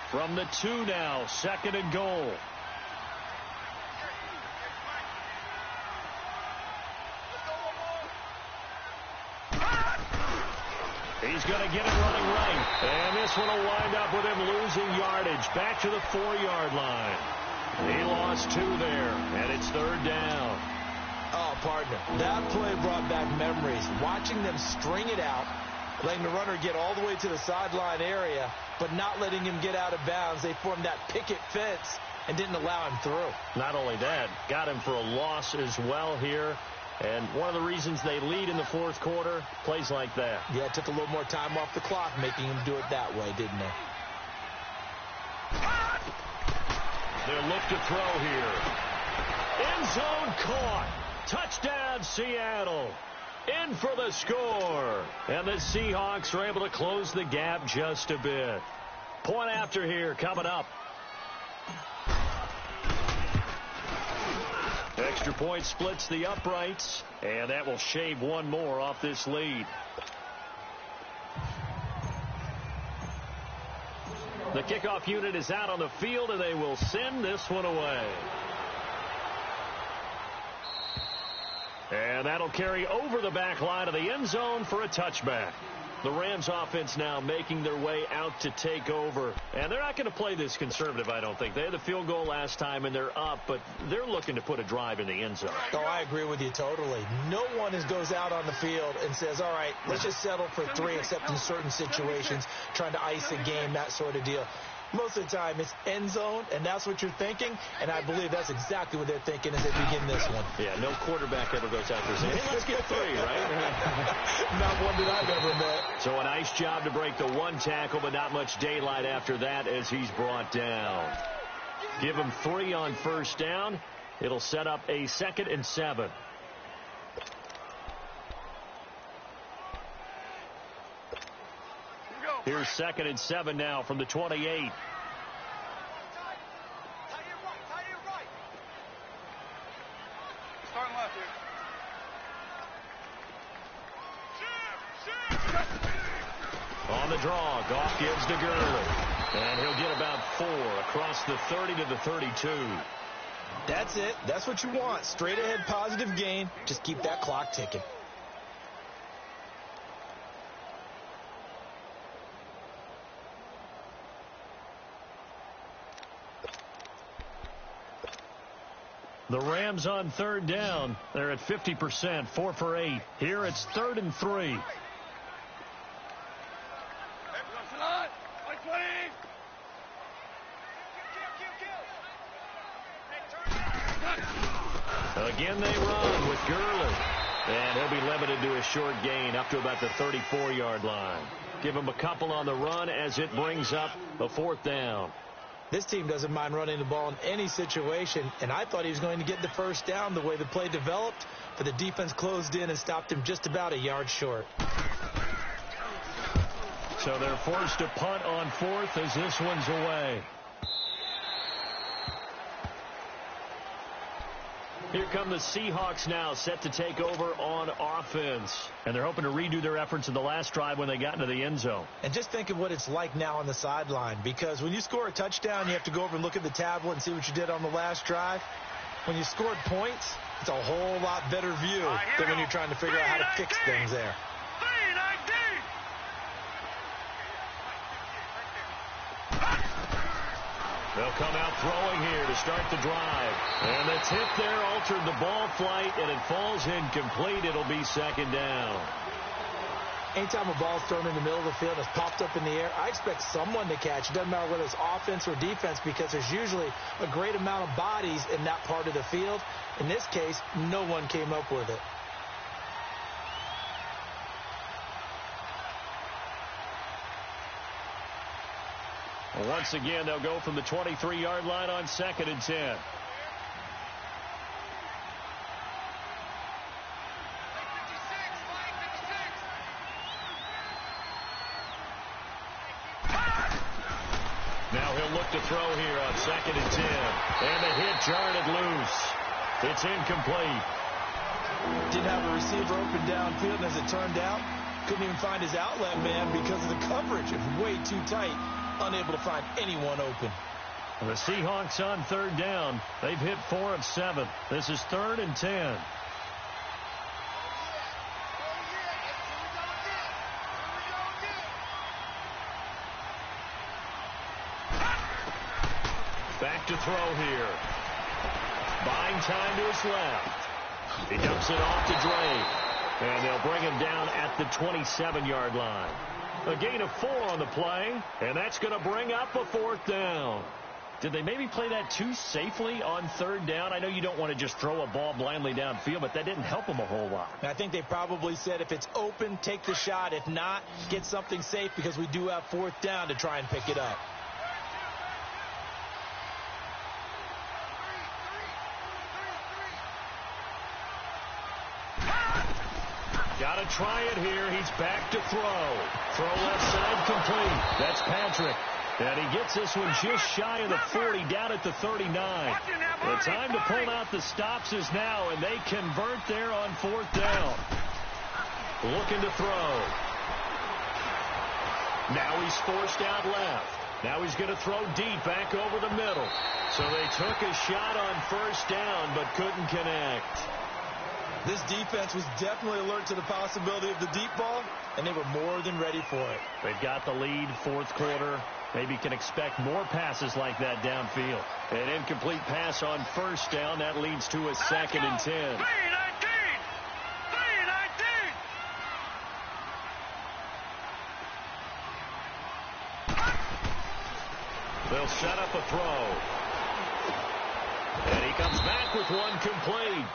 From the 2 now, 2nd and goal. He's going to get it running right. And this one will wind up with him losing yardage. Back to the 4-yard line. He lost 2 there, and it's 3rd down. Oh, partner, that play brought back memories. Watching them string it out, letting the runner get all the way to the sideline area, but not letting him get out of bounds. They formed that picket fence and didn't allow him through. Not only that, got him for a loss as well here. And one of the reasons they lead in the 4th quarter, plays like that. Yeah, it took a little more time off the clock, making him do it that way, didn't it? They'll look to throw here. End zone caught. Touchdown, Seattle. in for the score. And the Seahawks are able to close the gap just a bit. Point after here coming up. Extra point splits the uprights, and that will shave one more off this lead. The kickoff unit is out on the field, and they will send this one away. And that'll carry over the back line of the end zone for a touchback. The Rams offense now making their way out to take over. And they're not going to play this conservative, I don't think. They had the field goal last time, and they're up, but they're looking to put a drive in the end zone. Oh, I agree with you totally. No one goes out on the field and says, all right, let's just settle for 3, except in certain situations, trying to ice a game, that sort of deal. Most of the time, it's end zone, and that's what you're thinking, and I believe that's exactly what they're thinking as they begin this one. Yeah, no quarterback ever goes out there saying, hey, let's get 3, right? Not one that I've ever met. So a nice job to break the one tackle, but not much daylight after that as he's brought down. Give him 3 on first down. It'll set up a 2nd and 7. Here's 2nd and 7 now from the 28. Starting left here. On the draw, Goff gives to Gurley. And he'll get about 4 across the 30 to the 32. That's it. That's what you want. Straight ahead positive gain. Just keep that clock ticking. The Rams on third down. They're at 50%, 4 for 8. Here it's 3rd and 3. Again they run with Gurley. And he'll be limited to a short gain up to about the 34-yard line. Give him a couple on the run as it brings up a 4th down. This team doesn't mind running the ball in any situation, and I thought he was going to get the first down the way the play developed, but the defense closed in and stopped him just about a yard short. So they're forced to punt on 4th as this one's away. Here come the Seahawks now, set to take over on offense. And they're hoping to redo their efforts in the last drive when they got into the end zone. And just think of what it's like now on the sideline, because when you score a touchdown, you have to go over and look at the tablet and see what you did on the last drive. When you scored points, it's a whole lot better view than when you're trying to figure out how to fix things there. They'll come out throwing here to start the drive. And the tip there altered the ball flight, and it falls incomplete. It'll be 2nd down. Anytime a ball's thrown in the middle of the field, it's popped up in the air, I expect someone to catch. It doesn't matter whether it's offense or defense, because there's usually a great amount of bodies in that part of the field. In this case, no one came up with it. Once again, they'll go from the 23-yard line on 2nd and 10. Now he'll look to throw here on 2nd and 10. And the hit jarred it loose. It's incomplete. Didn't have a receiver open downfield, and as it turned out, couldn't even find his outlet man because of the coverage. It was way too tight. Unable to find anyone open. The Seahawks on 3rd down. They've hit 4 of 7. This is 3rd and 10. Back to throw here. Buying time to his left. He dumps it off to Drake. And they'll bring him down at the 27-yard line. A gain of 4 on the play, and that's going to bring up a 4th down. Did they maybe play that too safely on 3rd down? I know you don't want to just throw a ball blindly downfield, but that didn't help them a whole lot. I think they probably said if it's open, take the shot. If not, get something safe, because we do have 4th down to try and pick it up. Got to try it here. He's back to throw. Throw left side complete. That's Patrick. And he gets this one just shy of the 40, down at the 39. The time to pull out the stops is now, and they convert there on 4th down. Looking to throw. Now he's forced out left. Now he's going to throw deep back over the middle. So they took a shot on 1st down, but couldn't connect. This defense was definitely alert to the possibility of the deep ball, and they were more than ready for it. They've got the lead, 4th quarter. Maybe can expect more passes like that downfield. An incomplete pass on 1st down. That leads to a 2nd and 10. 3-19! They'll set up a throw. And he comes back with one complete.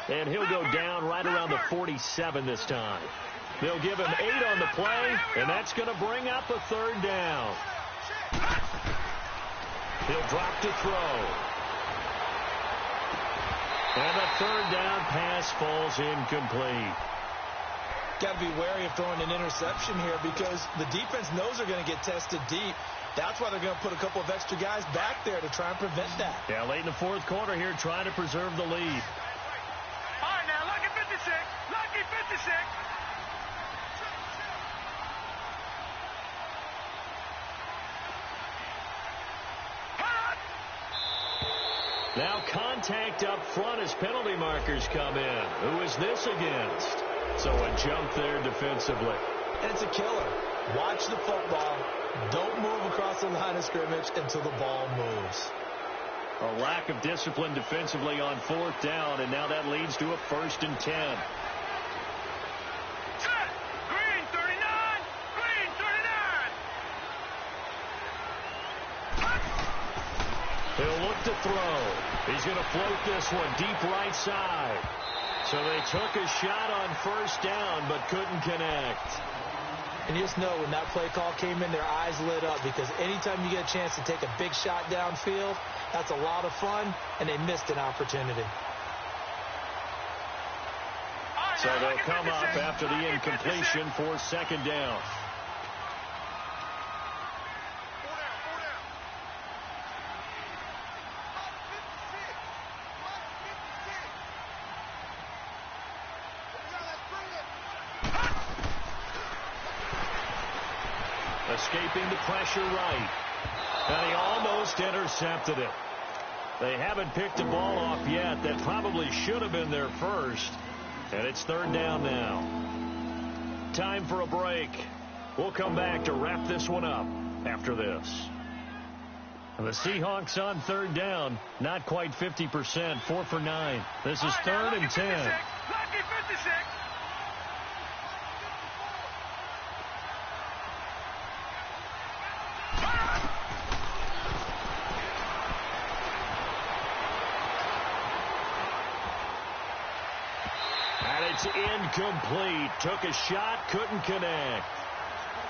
And he'll go down right around the 47 this time. They'll give him 8 on the play, and that's going to bring up a 3rd down. He'll drop to throw. And the 3rd down pass falls incomplete. Got to be wary of throwing an interception here because the defense knows they're going to get tested deep. That's why they're going to put a couple of extra guys back there to try and prevent that. Yeah, late in the 4th quarter here, trying to preserve the lead. All right, now, lucky 56. Lucky 56. Now contact up front as penalty markers come in. Who is this against? So a jump there defensively. And it's a killer. Watch the football. Don't move across the line of scrimmage until the ball moves. A lack of discipline defensively on 4th down, and now that leads to a 1st and 10. Set. Green 39. Green 39. He'll look to throw. He's going to float this one deep right side. So they took a shot on 1st down, but couldn't connect. And you just know when that play call came in, their eyes lit up because anytime you get a chance to take a big shot downfield, that's a lot of fun, and they missed an opportunity. So they'll come up after the incompletion for 2nd down. Escaping the pressure right. And he almost intercepted it. They haven't picked the ball off yet. That probably should have been their first. And it's 3rd down now. Time for a break. We'll come back to wrap this one up after this. And the Seahawks on 3rd down. Not quite 50%. 4 for 9. This is 3rd and 10. Lucky 56. It's incomplete. Took a shot, couldn't connect. I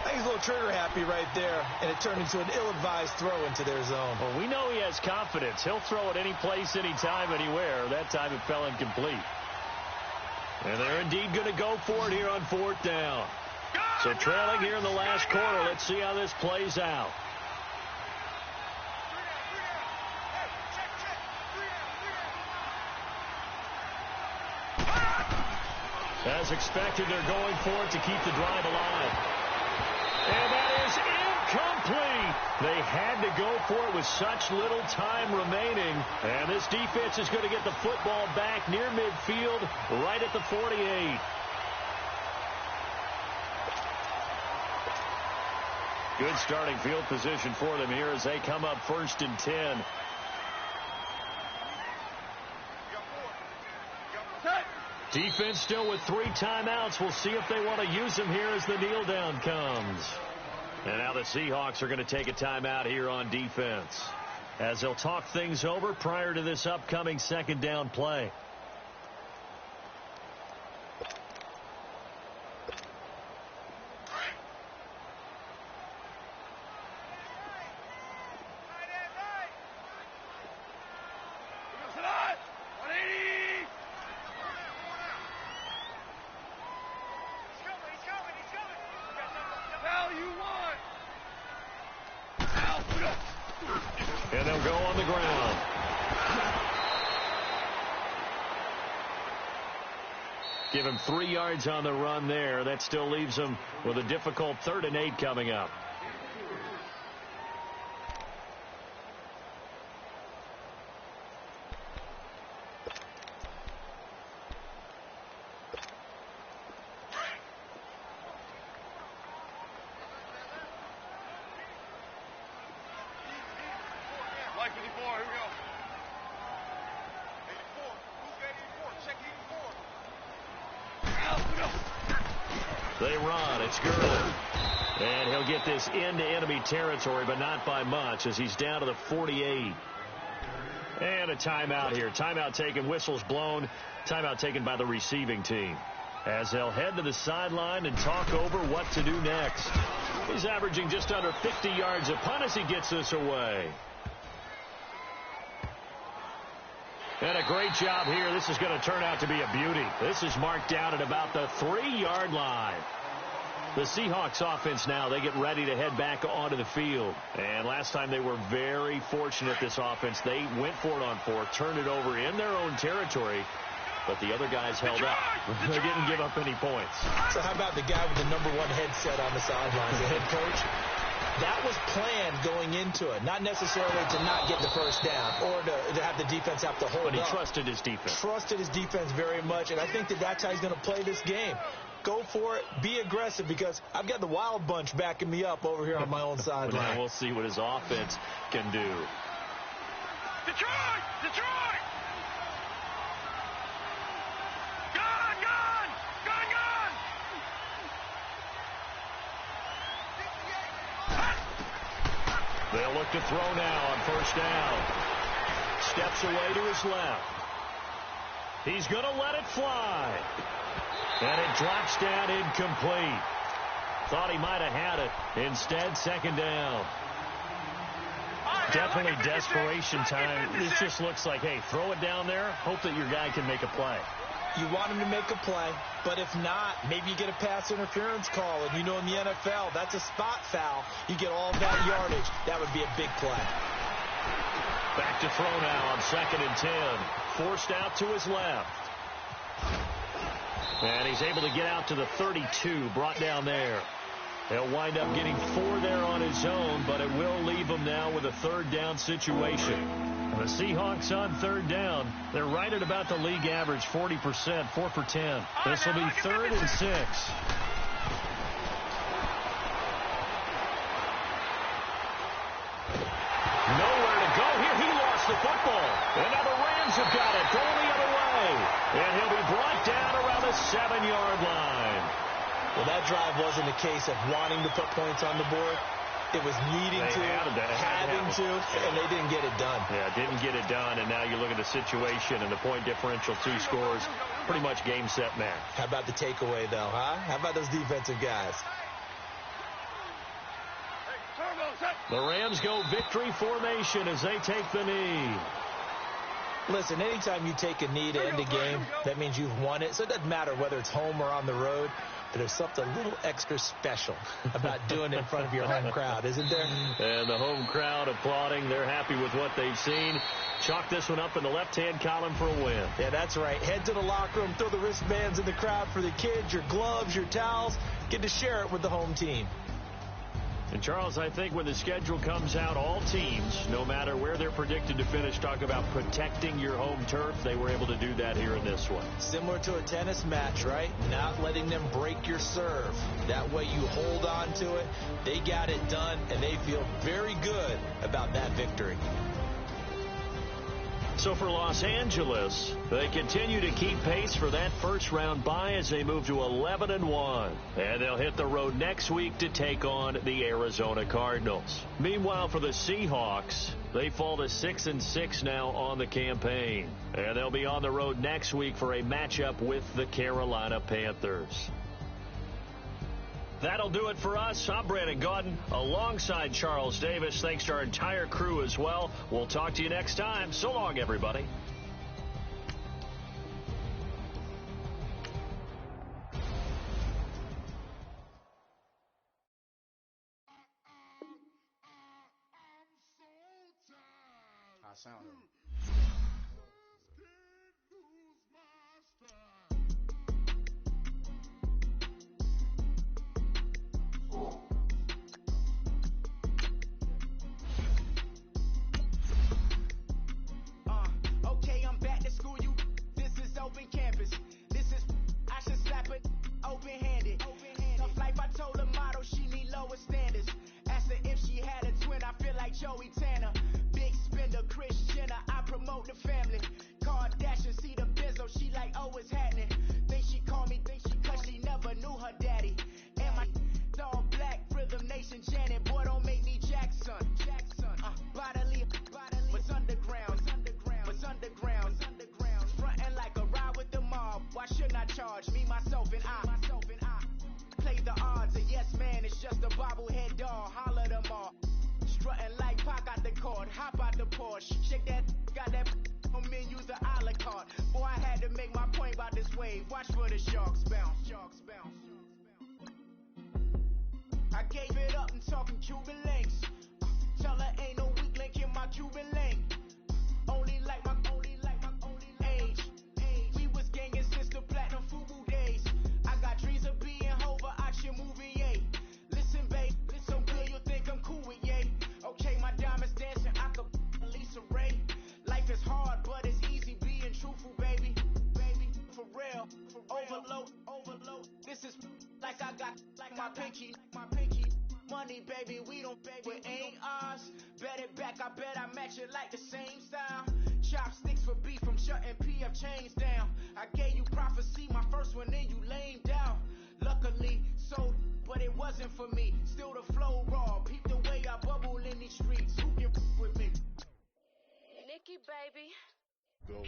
think he's a little trigger happy right there, and it turned into an ill-advised throw into their zone. Well, we know he has confidence. He'll throw it any place, anytime, anywhere. That time it fell incomplete. And they're indeed going to go for it here on 4th down. So trailing here in the last quarter. Let's see how this plays out. As expected, they're going for it to keep the drive alive. And that is incomplete. They had to go for it with such little time remaining. And this defense is going to get the football back near midfield, right at the 48. Good starting field position for them here as they come up 1st and 10. Defense still with 3 timeouts. We'll see if they want to use them here as the kneel down comes. And now the Seahawks are going to take a timeout here on defense as they'll talk things over prior to this upcoming 2nd down play. Give him 3 yards on the run there. That still leaves him with a difficult 3rd and 8 coming up. They run. It's Gurley. And he'll get this into enemy territory, but not by much, as he's down to the 48. And a timeout here. Timeout taken. Whistles blown. Timeout taken by the receiving team, as they'll head to the sideline and talk over what to do next. He's averaging just under 50 yards a punt as he gets this away. And a great job here. This is going to turn out to be a beauty. This is marked down at about the 3-yard line. The Seahawks offense now, they get ready to head back onto the field. And last time they were very fortunate, this offense. They went for it on 4, turned it over in their own territory, but the other guys held up. They didn't give up any points. So how about the guy with the number 1 headset on the sidelines, the head coach? That was planned going into it, not necessarily to not get the first down or to have the defense have to hold up. But he trusted his defense. Trusted his defense very much, and I think that's how he's going to play this game. Go for it. Be aggressive, because I've got the wild bunch backing me up over here on my own sideline. We'll see what his offense can do. Detroit! Detroit! Gun! Gun! Gun! Gun! They'll look to throw now on first down. Steps away to his left. He's going to let it fly. And it drops down incomplete. Thought he might have had it. Instead, second down. Definitely desperation time. This just looks like, hey, throw it down there. Hope that your guy can make a play. You want him to make a play, but if not, maybe you get a pass interference call. And you know in the NFL, that's a spot foul. You get all that yardage. That would be a big play. Back to throw now on 2nd and 10. Forced out to his left. And he's able to get out to the 32, brought down there. He'll wind up getting 4 there on his own, but it will leave him now with a 3rd down situation. The Seahawks on 3rd down, they're right at about the league average, 40%, 4 for 10. This will be 3rd and 6. Nowhere to go here. He lost the football. And now the Rams have got it, going the other way. And he'll be brought down around the 7-yard line. Well, that drive wasn't a case of wanting to put points on the board. It was needing to, having to, and they didn't get it done. Yeah, didn't get it done, and now you look at the situation and the point differential, 2 scores, pretty much game, set, match. How about the takeaway, though, huh? How about those defensive guys? The Rams go victory formation as they take the knee. Listen, anytime you take a knee to end a game, that means you've won it. So it doesn't matter whether it's home or on the road. But there's something a little extra special about doing it in front of your home crowd, isn't there? And the home crowd applauding. They're happy with what they've seen. Chalk this one up in the left-hand column for a win. Yeah, that's right. Head to the locker room, throw the wristbands in the crowd for the kids, your gloves, your towels. Get to share it with the home team. And, Charles, I think when the schedule comes out, all teams, no matter where they're predicted to finish, talk about protecting your home turf. They were able to do that here in this one. Similar to a tennis match, right? Not letting them break your serve. That way you hold on to it. They got it done, and they feel very good about that victory. So for Los Angeles, they continue to keep pace for that first-round bye as they move to 11-1. And they'll hit the road next week to take on the Arizona Cardinals. Meanwhile, for the Seahawks, they fall to 6-6 now on the campaign. And they'll be on the road next week for a matchup with the Carolina Panthers. That'll do it for us. I'm Brandon Gaudin alongside Charles Davis. Thanks to our entire crew as well. We'll talk to you next time. So long, everybody. I sound like Joey Tanner. Big spender, Chris Jenner, I promote the family. Kardashian, see the Benzo, she like, oh, it's happening. Think she call me, cause she never knew her daddy. And my all black, Rhythm Nation, Janet, boy, don't make me Jackson. Bodily, what's underground, what's underground. Frontin' like a ride with the mob. Why shouldn't I charge me, myself, and I? Play the odds, a yes man is just a bobblehead doll. Holler them all. Strutting like Pac out the court, hop out the Porsche. Shake that, got that on menus, the a la carte. Boy, I had to make my point about this wave. Watch for the sharks bounce. I gave it up and talking Cuban links. Tell her ain't no weak link in my Cuban link. Only like my age. We was gangin' since the platinum FUBU days. I got dreams of being Hova, action movie, yay. Listen, babe, so good you'll think I'm cool with yay. Okay, my diamonds dancing, I could Lisa Ray. Life is hard, but it's easy being truthful, baby. For real, overload. This is like I got like my pinky. Money, baby, we don't pay, it ain't ours. Bet it back, I bet I match it like the same style. Chopsticks for beef, I'm shutting PF chains down. I gave you prophecy, my first one, then you lamed out. Luckily, sold, but it wasn't for me. Still the flow raw, peep the way I bubble in these streets. Who can with me? Nikki, baby. Go.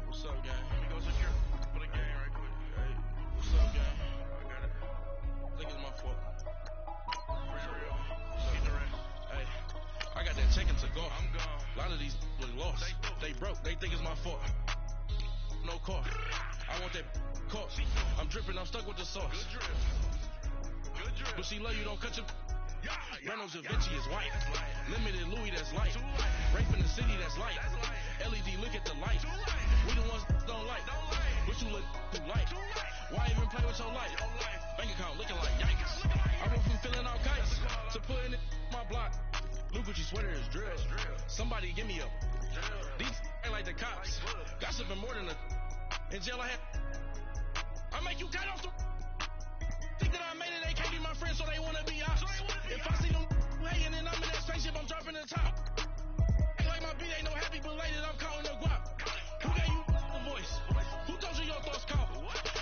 What's up, gang? Let me go secure for the game right quick. Hey, what's up, gang? I got it. I think it's my fault. Real. Keep the rest. Hey, I got that check-in to go. I'm gone. A lot of these was lost. They broke. They think it's my fault. No car. I want that car. I'm dripping. I'm stuck with the sauce. Good drip. But she love you. Don't cut your... Reynolds Da Vinci is white. Limited Louis, that's light. Rape in the city, that's light. LED, look at the light. We the ones don't like. But you look too light. Why even play with your life? Bank account looking like yikes. I went from filling out kites to putting it in my block. Blue Gucci sweater is drill. Somebody give me up. These ain't like the cops. Gossiping more than a... In jail I had... I make you cut off the... Think that I made it, they can't be my friends, so they wanna be ops. If I see them hating and I'm in that spaceship, I'm dropping the top. Ain't like my beat, ain't no happy belated, I'm counting the guap. Who gave you the voice? Who told you your thoughts count?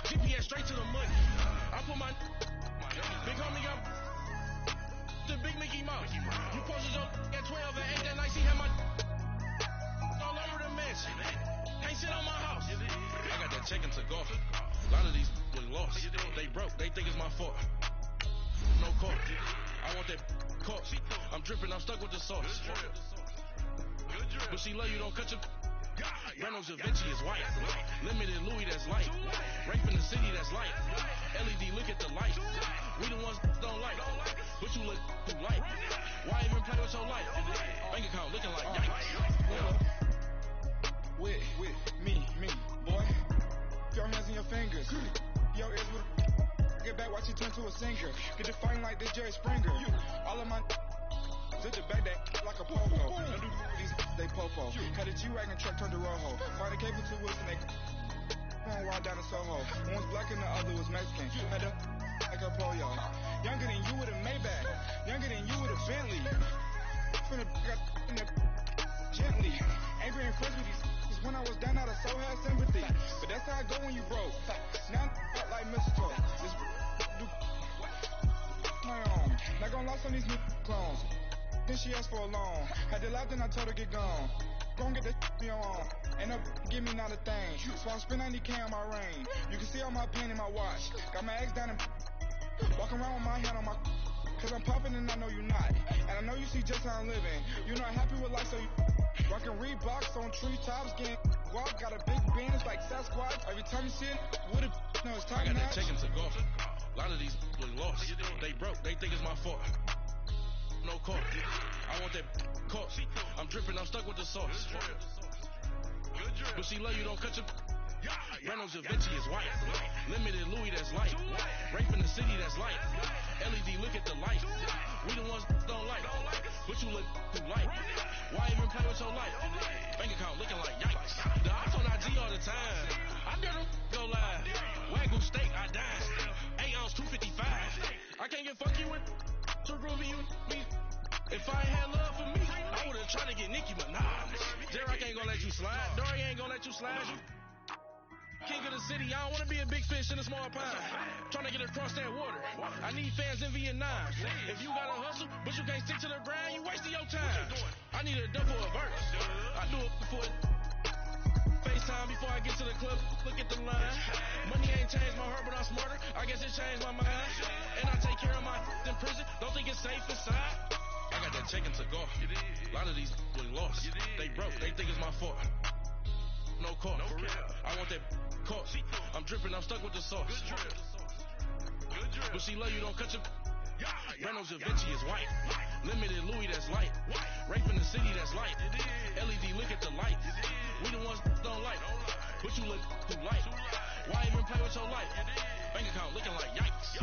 GPS straight to the money. I put my big homie got the big Mickey Mouse. You posted your at 12 and 8 that night, she had my all over the mansion. Can't sit on my house. I got that check-in to go. A lot of these was lost. They broke. They think it's my fault. No car. I want that car. I'm dripping. I'm stuck with the sauce. But she love you. Don't cut your... Reynolds Da Vinci is white. Limited Louis, that's light. Rape in the city, that's light. LED, look at the light. We the ones don't like. But you look too light. Why even play with your life? Bank account looking like yikes. With me, boy. Your hands in your fingers. Your ears with get back, watch you turn to a singer. Get to fighting like this Jerry Springer. All of my zip the back that like a pogo. Don't do these they popo. Had a G-Wagon truck turned to Rojo. Find a cable to wheels and they going wild down in Soho. One was black and the other was Mexican. Had a like a pollo. Younger than you with a Maybach. Younger than you with a Bentley. From the got in the gently. Angry and friends with these when I was down out of so had sympathy. But that's how I go when you broke. Now I'm like mistletoe. This do my own. Not gonna lost on these new clones. Then she asked for a loan. Had to laugh, then I told her get gone. Gon' get that me on. Ain't no give me not a thing. So I'm spending 90K on my ring. You can see all my pain in my watch. Got my ex down and walking around with my hand on my. Cause I'm popping and I know you not. And I know you see just how I'm living. You're not happy with life, so you rockin' Reeboks on treetops, getting walk. Got a big band, it's like Sasquatch. Every time you see it, what it, no, it's time. I got that check-in to go. A lot of these was lost. They broke, they think it's my fault. No car. I want that car. I'm dripping, I'm stuck with the sauce. But she love you, don't cut your. Reynolds Da Vinci is white. Limited Louis, that's light. Rape in the city, that's light. LED, look at the light. We the ones don't like. But you look too light. Why even play with your life? Bank account looking like yikes. The ops on IG all the time. I dare them go live. Wagyu steak, I dine. 8 ounce, 255. I can't get funky with too groovy you me. If I ain't had love for me, I would've tried to get Nicki Minaj. J-Rock ain't gonna let you slide. Dory ain't gonna let you slide. King of the city, I don't wanna be a big fish in a small pond. Trying to get across that water. I need fans in Vietnam. If you gotta hustle, but you can't stick to the grind, you wasting your time. I need a double a verse. I do it for FaceTime before I get to the club. Look at the line. Money ain't changed my heart, but I'm smarter. I guess it changed my mind. And I take care of my in prison. Don't think it's safe inside. I got that chicken to go. A lot of these really lost. They broke. They think it's my fault. No call. I want that caught. I'm dripping. I'm stuck with the sauce. But she love you, don't cut your. Reynolds Da Vinci is white. Limited Louis, that's light. Rape in the city, that's light. LED, look at the light. We the ones don't like. But you look too light. Why even play with your life? Bank account looking like yikes.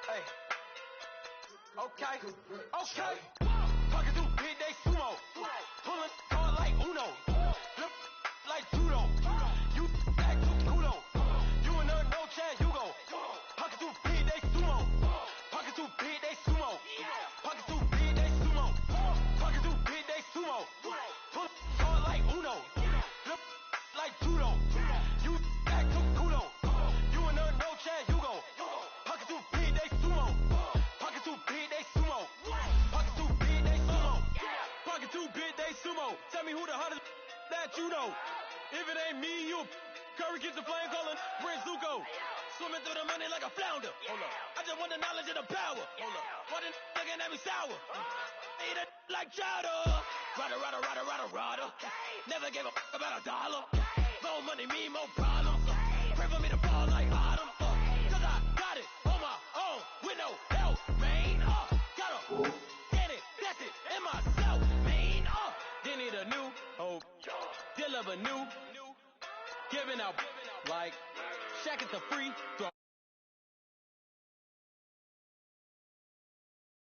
Hey. Okay. Talking through big day sumo. Pulling hard like Uno. Flip like judo. You act too kudo. You and her no chance, you go. Talking through big day sumo. Talking through big day sumo. Talking through big day sumo. Talking through big day sumo. Pull hard like Uno. Flip like judo. You act too kudo. You and her no chance, you go. Talking through big day sumo. Talking through big day sumo. Talking through big day sumo. Talking through big day sumo. Tell me who the hottest that you know. If it ain't me, you Curry gets the flame calling Prince Zuko. Swimming through the money like a flounder. Hold up. I just want the knowledge and the power. Hold up. Why the looking at me sour? Eat it like chowder. Rada. Never gave a fuck about a dollar. More money, me, more problems. Pray for me to fall like autumn. Cause I got it on my own with no help, man. Gotta get it, that's it, in myself, man. They need a new hope. Deal of a new. Giving out like Shaq at the free throw